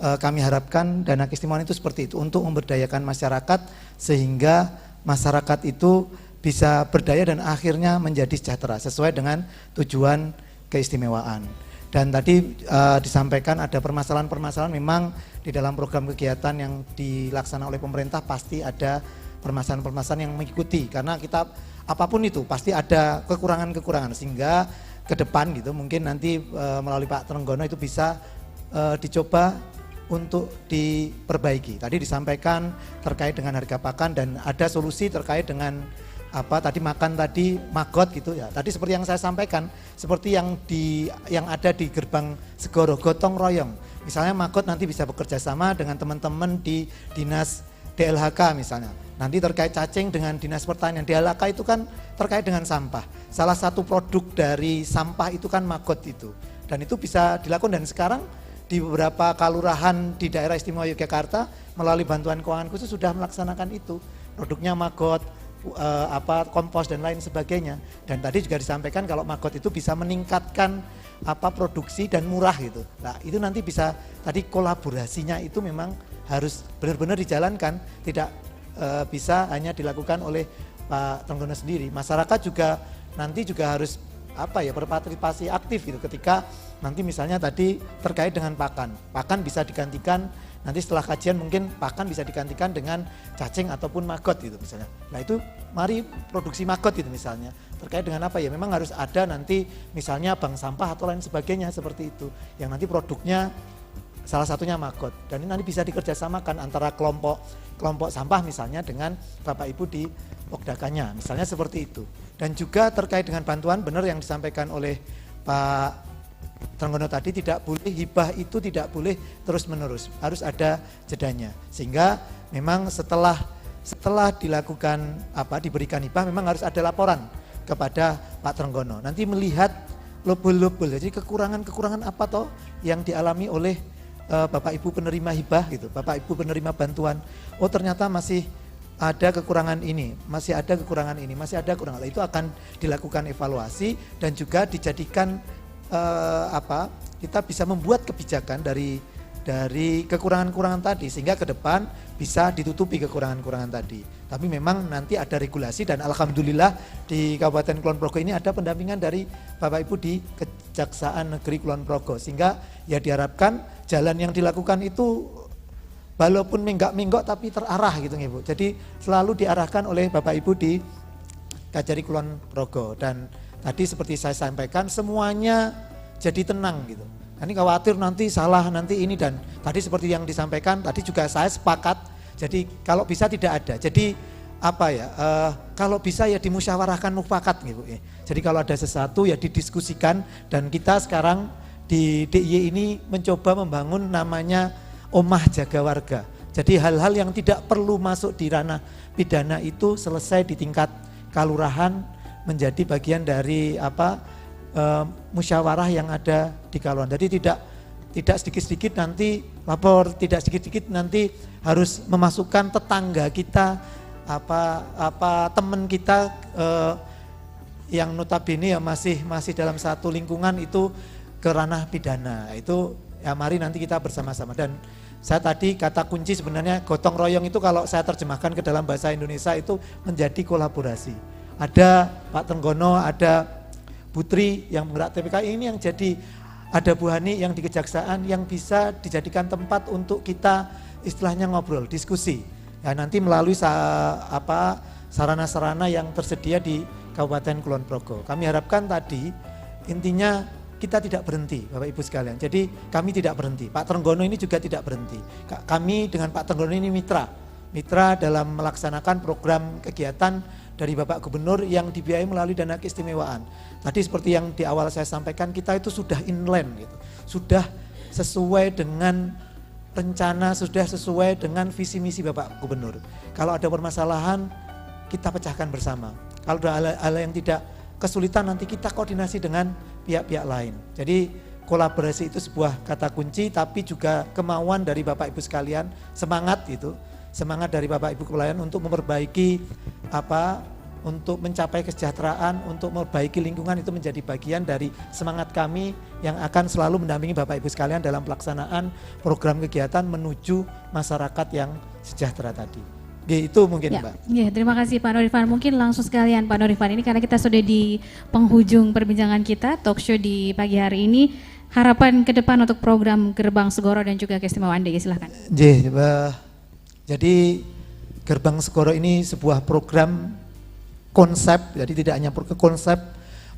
kami harapkan dana keistimewaan itu seperti itu untuk memberdayakan masyarakat sehingga masyarakat itu bisa berdaya dan akhirnya menjadi sejahtera sesuai dengan tujuan keistimewaan. Dan tadi disampaikan ada permasalahan-permasalahan, memang di dalam program kegiatan yang dilaksanakan oleh pemerintah pasti ada permasalahan-permasalahan yang mengikuti, karena kita apapun itu pasti ada kekurangan-kekurangan, sehingga ke depan gitu mungkin nanti melalui Pak Trenggono itu bisa dicoba untuk diperbaiki. Tadi disampaikan terkait dengan harga pakan dan ada solusi terkait dengan tadi makan tadi magot gitu ya. Tadi seperti yang saya sampaikan, seperti yang ada di gerbang Segoro, gotong royong. Misalnya magot nanti bisa bekerja sama dengan teman-teman di dinas DLHK misalnya. Nanti terkait cacing dengan dinas pertanian. DLHK itu kan terkait dengan sampah. Salah satu produk dari sampah itu kan magot itu. Dan itu bisa dilakukan, dan sekarang di beberapa kalurahan di daerah istimewa Yogyakarta melalui bantuan keuangan khusus sudah melaksanakan itu. Produknya magot, kompos dan lain sebagainya. Dan tadi juga disampaikan kalau magot itu bisa meningkatkan produksi dan murah gitu. Nah, itu nanti bisa, tadi kolaborasinya itu memang harus benar-benar dijalankan, tidak bisa hanya dilakukan oleh Pak Trenggono sendiri. Masyarakat juga nanti juga harus berpartisipasi aktif gitu ketika nanti misalnya tadi terkait dengan pakan. Pakan bisa digantikan nanti setelah kajian, mungkin pakan bisa digantikan dengan cacing ataupun magot gitu misalnya. Nah itu mari produksi magot itu misalnya. Terkait dengan memang harus ada nanti misalnya bank sampah atau lain sebagainya seperti itu. Yang nanti produknya salah satunya magot. Dan ini nanti bisa dikerjasamakan antara kelompok sampah misalnya dengan Bapak Ibu di Pokdakannya. Misalnya seperti itu. Dan juga terkait dengan bantuan, benar yang disampaikan oleh Pak Trenggono tadi, tidak boleh hibah itu tidak boleh terus menerus, harus ada jedanya, sehingga memang setelah dilakukan diberikan hibah memang harus ada laporan kepada Pak Trenggono, nanti melihat lobel-lobel, jadi kekurangan apa toh yang dialami oleh Bapak Ibu penerima hibah gitu, Bapak Ibu penerima bantuan, oh ternyata masih ada kekurangan ini, masih ada kekurangan ini, masih ada kekurangan, itu akan dilakukan evaluasi dan juga dijadikan kita bisa membuat kebijakan dari kekurangan-kekurangan tadi, sehingga ke depan bisa ditutupi kekurangan-kekurangan tadi. Tapi memang nanti ada regulasi, dan alhamdulillah di Kabupaten Kulon Progo ini ada pendampingan dari Bapak Ibu di Kejaksaan Negeri Kulon Progo, sehingga ya diharapkan jalan yang dilakukan itu walaupun minggok-minggok tapi terarah gitu Ibu. Jadi selalu diarahkan oleh Bapak Ibu di Kajari Kulon Progo, dan tadi seperti saya sampaikan semuanya jadi tenang gitu. Ini khawatir nanti salah, nanti ini, dan tadi seperti yang disampaikan tadi juga saya sepakat. Jadi kalau bisa tidak ada. Jadi kalau bisa ya dimusyawarahkan mufakat gitu ya. Jadi kalau ada sesuatu ya didiskusikan, dan kita sekarang di DIY ini mencoba membangun namanya Omah Jaga Warga. Jadi hal-hal yang tidak perlu masuk di ranah pidana itu selesai di tingkat kalurahan, menjadi bagian dari musyawarah yang ada di kalurahan. Jadi tidak sedikit-sedikit nanti lapor, tidak sedikit-sedikit nanti harus memasukkan tetangga kita, teman kita yang notabene ya masih dalam satu lingkungan itu ke ranah pidana. Itu ya mari nanti kita bersama-sama. Dan saya tadi kata kunci sebenarnya gotong royong itu kalau saya terjemahkan ke dalam bahasa Indonesia itu menjadi kolaborasi. Ada Pak Trenggono, ada Putri yang menggerak TPK ini yang jadi, ada Bu Hani yang di Kejaksaan yang bisa dijadikan tempat untuk kita istilahnya ngobrol, diskusi. Ya nanti melalui sarana-sarana yang tersedia di Kabupaten Kulon Progo. Kami harapkan tadi intinya kita tidak berhenti Bapak Ibu sekalian. Jadi kami tidak berhenti, Pak Trenggono ini juga tidak berhenti. Kami dengan Pak Trenggono ini mitra dalam melaksanakan program kegiatan dari Bapak Gubernur yang dibiayai melalui dana keistimewaan. Tadi seperti yang di awal saya sampaikan, kita itu sudah inland gitu, sudah sesuai dengan rencana, sudah sesuai dengan visi misi Bapak Gubernur. Kalau ada permasalahan kita pecahkan bersama. Kalau ada hal yang tidak kesulitan nanti kita koordinasi dengan pihak-pihak lain. Jadi kolaborasi itu sebuah kata kunci, tapi juga kemauan dari Bapak Ibu sekalian, semangat dari Bapak Ibu sekalian untuk memperbaiki untuk mencapai kesejahteraan, untuk memperbaiki lingkungan, itu menjadi bagian dari semangat kami yang akan selalu mendampingi Bapak Ibu sekalian dalam pelaksanaan program kegiatan menuju masyarakat yang sejahtera tadi. Itu mungkin ya, Mbak. Ya, terima kasih Pak Nurifan. Mungkin langsung sekalian Pak Nurifan, ini karena kita sudah di penghujung perbincangan kita talk show di pagi hari ini, harapan ke depan untuk program Gerbang Segoro dan juga keistimewaan DI, silahkan. Jadi Gerbang Segoro ini sebuah program konsep, jadi tidak hanya konsep,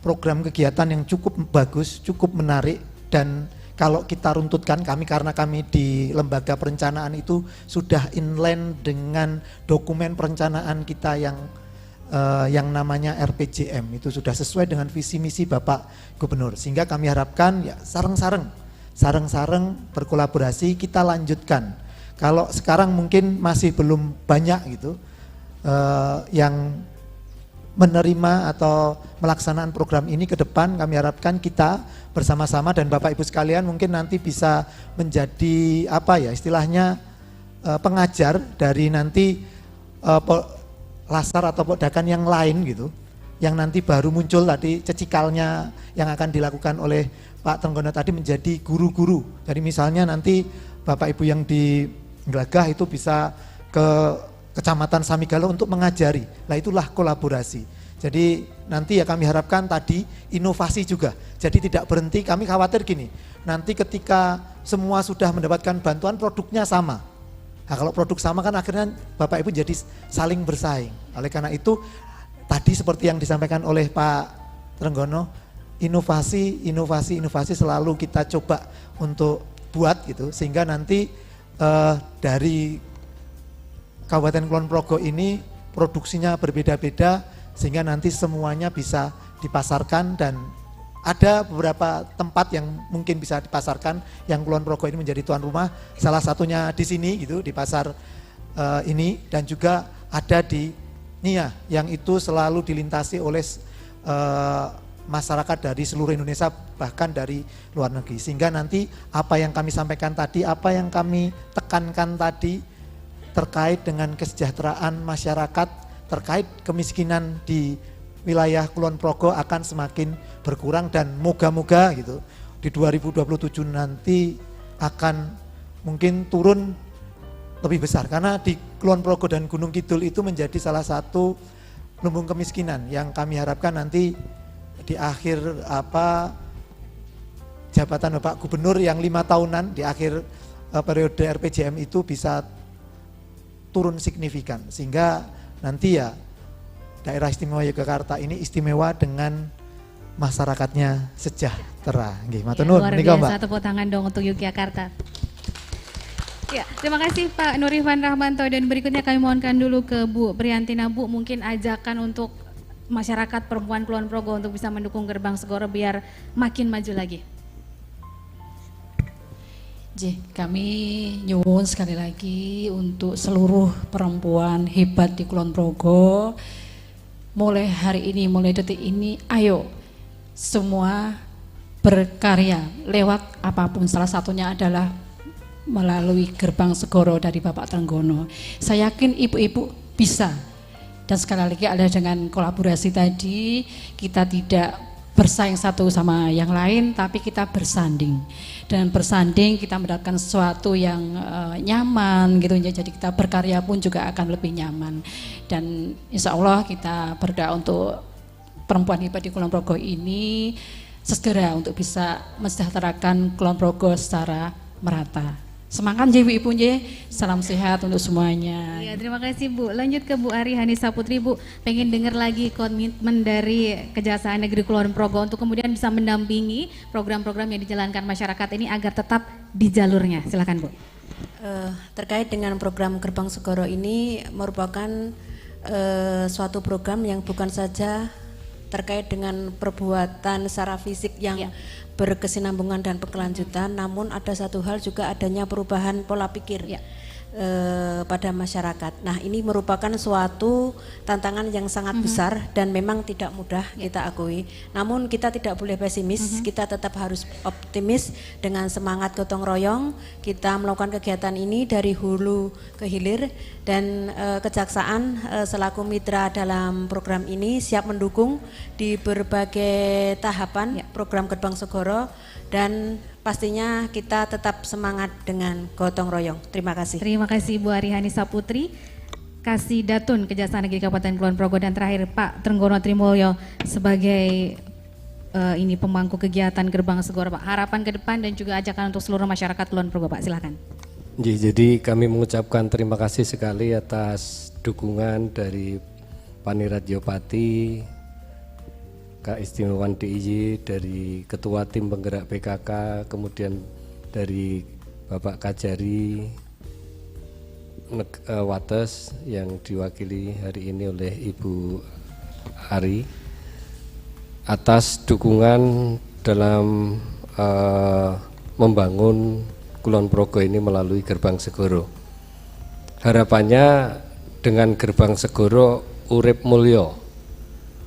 program kegiatan yang cukup bagus, cukup menarik, dan kalau kita runtutkan karena kami di lembaga perencanaan itu sudah inline dengan dokumen perencanaan kita yang namanya RPJM, itu sudah sesuai dengan visi misi Bapak Gubernur, sehingga kami harapkan ya sareng-sareng berkolaborasi kita lanjutkan. Kalau sekarang mungkin masih belum banyak gitu yang menerima atau melaksanaan program ini, ke depan kami harapkan kita bersama-sama dan Bapak Ibu sekalian mungkin nanti bisa menjadi istilahnya pengajar dari nanti lasar atau podakan yang lain gitu, yang nanti baru muncul tadi cecikalnya yang akan dilakukan oleh Pak Trenggono tadi menjadi guru-guru. Jadi misalnya nanti Bapak Ibu yang di Glagah itu bisa ke Kecamatan Samigalo untuk mengajari. Nah itulah kolaborasi. Jadi nanti ya kami harapkan tadi inovasi juga. Jadi tidak berhenti, kami khawatir gini, nanti ketika semua sudah mendapatkan bantuan produknya sama. Nah kalau produk sama kan akhirnya Bapak Ibu jadi saling bersaing. Oleh karena itu tadi seperti yang disampaikan oleh Pak Trenggono, inovasi selalu kita coba untuk buat gitu, sehingga nanti dari Kabupaten Kulon Progo ini produksinya berbeda-beda, sehingga nanti semuanya bisa dipasarkan, dan ada beberapa tempat yang mungkin bisa dipasarkan yang Kulon Progo ini menjadi tuan rumah, salah satunya di sini gitu, di pasar ini, dan juga ada di Nia yang itu selalu dilintasi oleh masyarakat dari seluruh Indonesia, bahkan dari luar negeri, sehingga nanti apa yang kami sampaikan tadi, apa yang kami tekankan tadi terkait dengan kesejahteraan masyarakat, terkait kemiskinan di wilayah Kulon Progo akan semakin berkurang, dan moga-moga gitu di 2027 nanti akan mungkin turun lebih besar, karena di Kulon Progo dan Gunung Kidul itu menjadi salah satu lumbung kemiskinan yang kami harapkan nanti di akhir jabatan Bapak Gubernur yang 5 tahunan, di akhir periode RPJM itu bisa turun signifikan, sehingga nanti ya daerah istimewa Yogyakarta ini istimewa dengan masyarakatnya sejahtera. Nggih, matur nuwun. Luar biasa, tepuk tangan dong untuk Yogyakarta. Ya, terima kasih Pak Nurifan Rahmanto, dan berikutnya kami mohonkan dulu ke Bu Priyantina. Bu, mungkin ajakan untuk masyarakat perempuan Kulon Progo untuk bisa mendukung Gerbang Segoro biar makin maju lagi. Kami nyuwun sekali lagi untuk seluruh perempuan hebat di Kulon Progo, mulai hari ini, mulai detik ini, ayo semua berkarya lewat apapun, salah satunya adalah melalui Gerbang Segoro dari Bapak Trenggono. Saya yakin ibu-ibu bisa, dan sekali lagi ada dengan kolaborasi tadi, kita tidak bersaing satu sama yang lain, tapi kita bersanding, dan bersanding kita mendapatkan sesuatu yang nyaman gitu ya. Jadi kita berkarya pun juga akan lebih nyaman, dan insya Allah kita berdoa untuk perempuan hebat di Kulon Progo ini segera untuk bisa mensejahterakan Kulon Progo secara merata. Semangat ya ibu-ibu ya. Salam sehat untuk semuanya. Ya, terima kasih Bu. Lanjut ke Bu Ari Hanisa Putri. Bu, pengen dengar lagi komitmen dari Kejaksaan Negeri Kulon Progo untuk kemudian bisa mendampingi program-program yang dijalankan masyarakat ini agar tetap di jalurnya. Silakan Bu. Terkait dengan program Gerbang Segoro ini merupakan suatu program yang bukan saja terkait dengan perbuatan secara fisik yang berkesinambungan dan berkelanjutan, namun ada satu hal juga adanya perubahan pola pikir pada masyarakat. Nah, ini merupakan suatu tantangan yang sangat besar dan memang tidak mudah kita akui. Namun kita tidak boleh pesimis, kita tetap harus optimis dengan semangat gotong royong. Kita melakukan kegiatan ini dari hulu ke hilir dan Kejaksaan selaku mitra dalam program ini siap mendukung di berbagai tahapan program Gerbang Segoro dan pastinya kita tetap semangat dengan gotong royong. Terima kasih. Terima kasih Bu Ari Hanisa Putri. Kasih Datun Kejaksaan Negeri Kabupaten Kulon Progo dan terakhir Pak Trenggono Trimulyo sebagai ini pemangku kegiatan Gerbang Segoro Pak. Harapan ke depan dan juga ajakan untuk seluruh masyarakat Kulon Progo Pak. Silakan. Jadi kami mengucapkan terima kasih sekali atas dukungan dari Paniradyo Pati, Keistimewaan DIY, dari Ketua Tim Penggerak PKK, kemudian dari Bapak Kajari Wates yang diwakili hari ini oleh Ibu Ari, atas dukungan dalam membangun Kulon Progo ini melalui Gerbang Segoro. Harapannya dengan Gerbang Segoro urip mulya,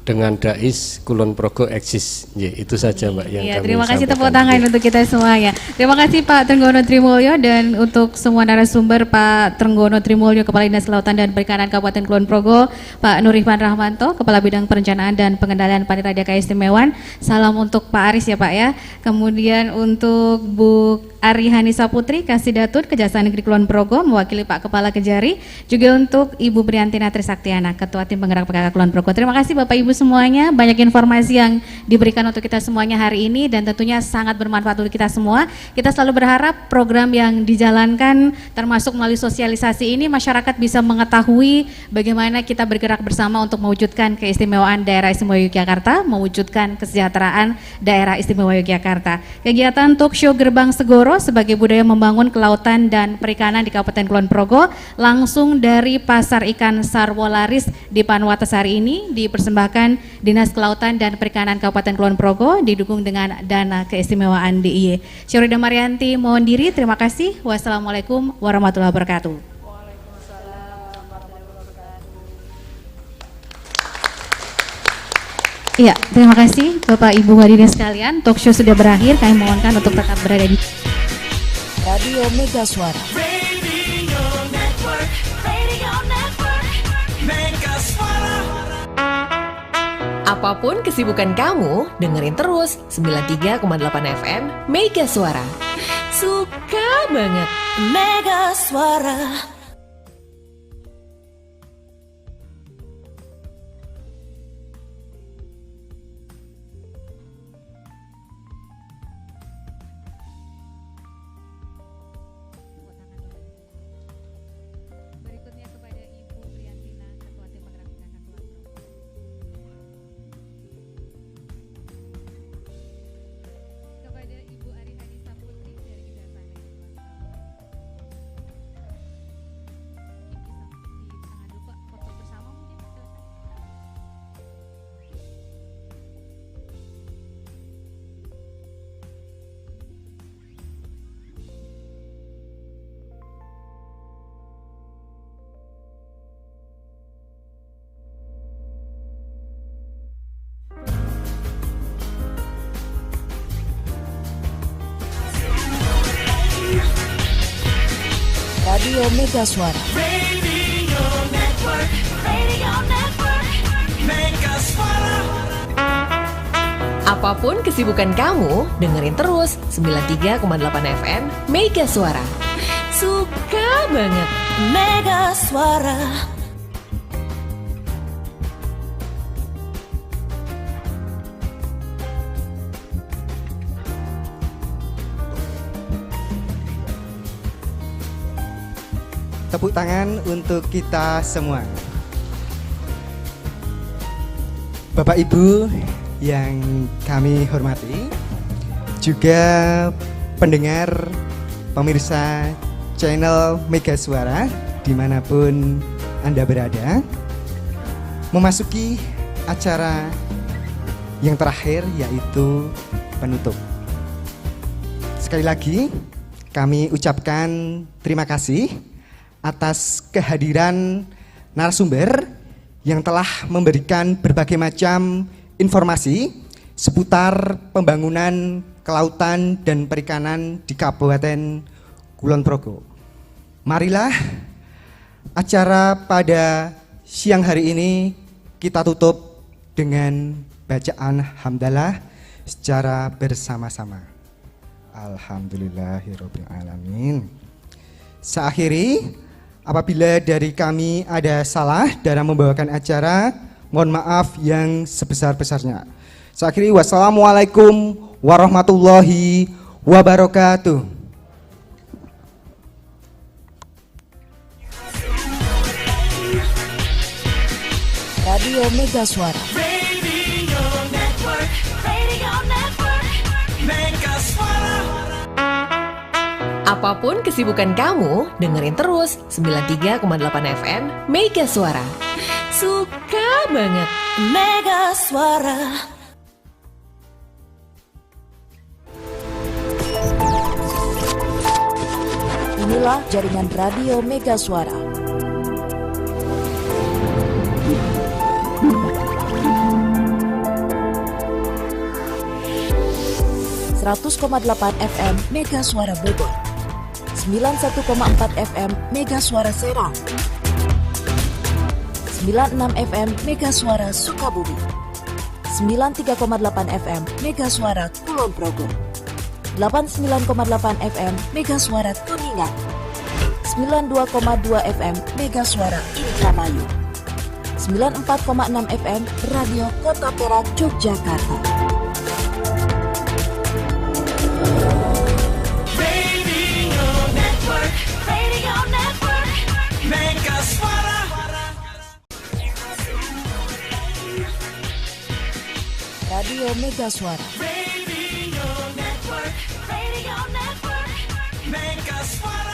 dengan Dais Kulon Progo eksis. Itu saja Mbak yang kami terima kasih sampaikan. tepuk tangan untuk kita semua ya. Terima kasih Pak Trenggono Trimulyo dan untuk semua narasumber Pak Trenggono Trimulyo Kepala Dinas Kelautan dan Perikanan Kabupaten Kulon Progo, Pak Nurifan Rahmanto Kepala Bidang Perencanaan dan Pengendalian Paniradya Keistimewaan. Salam untuk Pak Aris ya Pak ya. Kemudian untuk Bu Ari Hanisa Putri Kasih Datun Kejaksaan Negeri Kulon Progo mewakili Pak Kepala Kejari, juga untuk Ibu Priyantina Trisaktiana Ketua Tim Penggerak PKK Kulon Progo. Terima kasih Bapak Ibu semuanya, banyak informasi yang diberikan untuk kita semuanya hari ini dan tentunya sangat bermanfaat untuk kita semua. Kita selalu berharap program yang dijalankan termasuk melalui sosialisasi ini masyarakat bisa mengetahui bagaimana kita bergerak bersama untuk mewujudkan keistimewaan Daerah Istimewa Yogyakarta, mewujudkan kesejahteraan Daerah Istimewa Yogyakarta. Kegiatan talk show Gerbang Segoro sebagai budaya membangun kelautan dan perikanan di Kabupaten Kulon Progo langsung dari Pasar Ikan Sarwolaris di Panwates hari ini dipersembahkan Dinas Kelautan dan Perikanan Kabupaten Kulon Progo didukung dengan dana keistimewaan DIY. Syurida Marianti mohon diri, terima kasih. Wassalamualaikum warahmatullahi wabarakatuh. Iya, terima kasih Bapak Ibu hadirin sekalian. Talk show sudah berakhir, kami mohonkan untuk tetap berada di Radio Mega Suara. Radio Network, Radio Network, Mega Suara. Apapun kesibukan kamu, dengerin terus 93,8 FM Mega Suara. Suka banget. Mega Suara. Radio Mega Suara. Radio Network, Radio Network, Mega Suara. Apapun kesibukan kamu, dengerin terus 93,8 FM Mega Suara. Suka banget. Mega Suara. tepuk tangan untuk kita semua. Bapak Ibu yang kami hormati, juga pendengar, pemirsa channel Mega Suara dimanapun Anda berada, memasuki acara yang terakhir yaitu penutup. Sekali lagi kami ucapkan terima kasih atas kehadiran narasumber yang telah memberikan berbagai macam informasi seputar pembangunan kelautan dan perikanan di Kabupaten Kulon Progo. Marilah acara pada siang hari ini kita tutup dengan bacaan hamdalah secara bersama-sama. Alhamdulillahirabbil alamin. Seakhiri, apabila dari kami ada salah dalam membawakan acara, mohon maaf yang sebesar-besarnya. Seakhiri, wassalamualaikum warahmatullahi wabarakatuh. Radio Mega Suara. Radio Network, Mega Suara. Apapun kesibukan kamu, dengerin terus 93,8 FM Mega Suara. Suka banget. Mega Suara. Inilah jaringan radio Mega Suara. FM Mega Suara Bogor, 91,4 FM Mega Suara Serang, 96 FM Mega Suara Sukabumi, 93,8 FM Mega Suara Kulon Progo, 89,8 FM Mega Suara Kuningan, 92,2 FM Mega Suara Indramayu, 94,6 FM Radio Kota Perak Yogyakarta. Mega Suara. Radio Mega Suara. Radio Network, Mega Suara.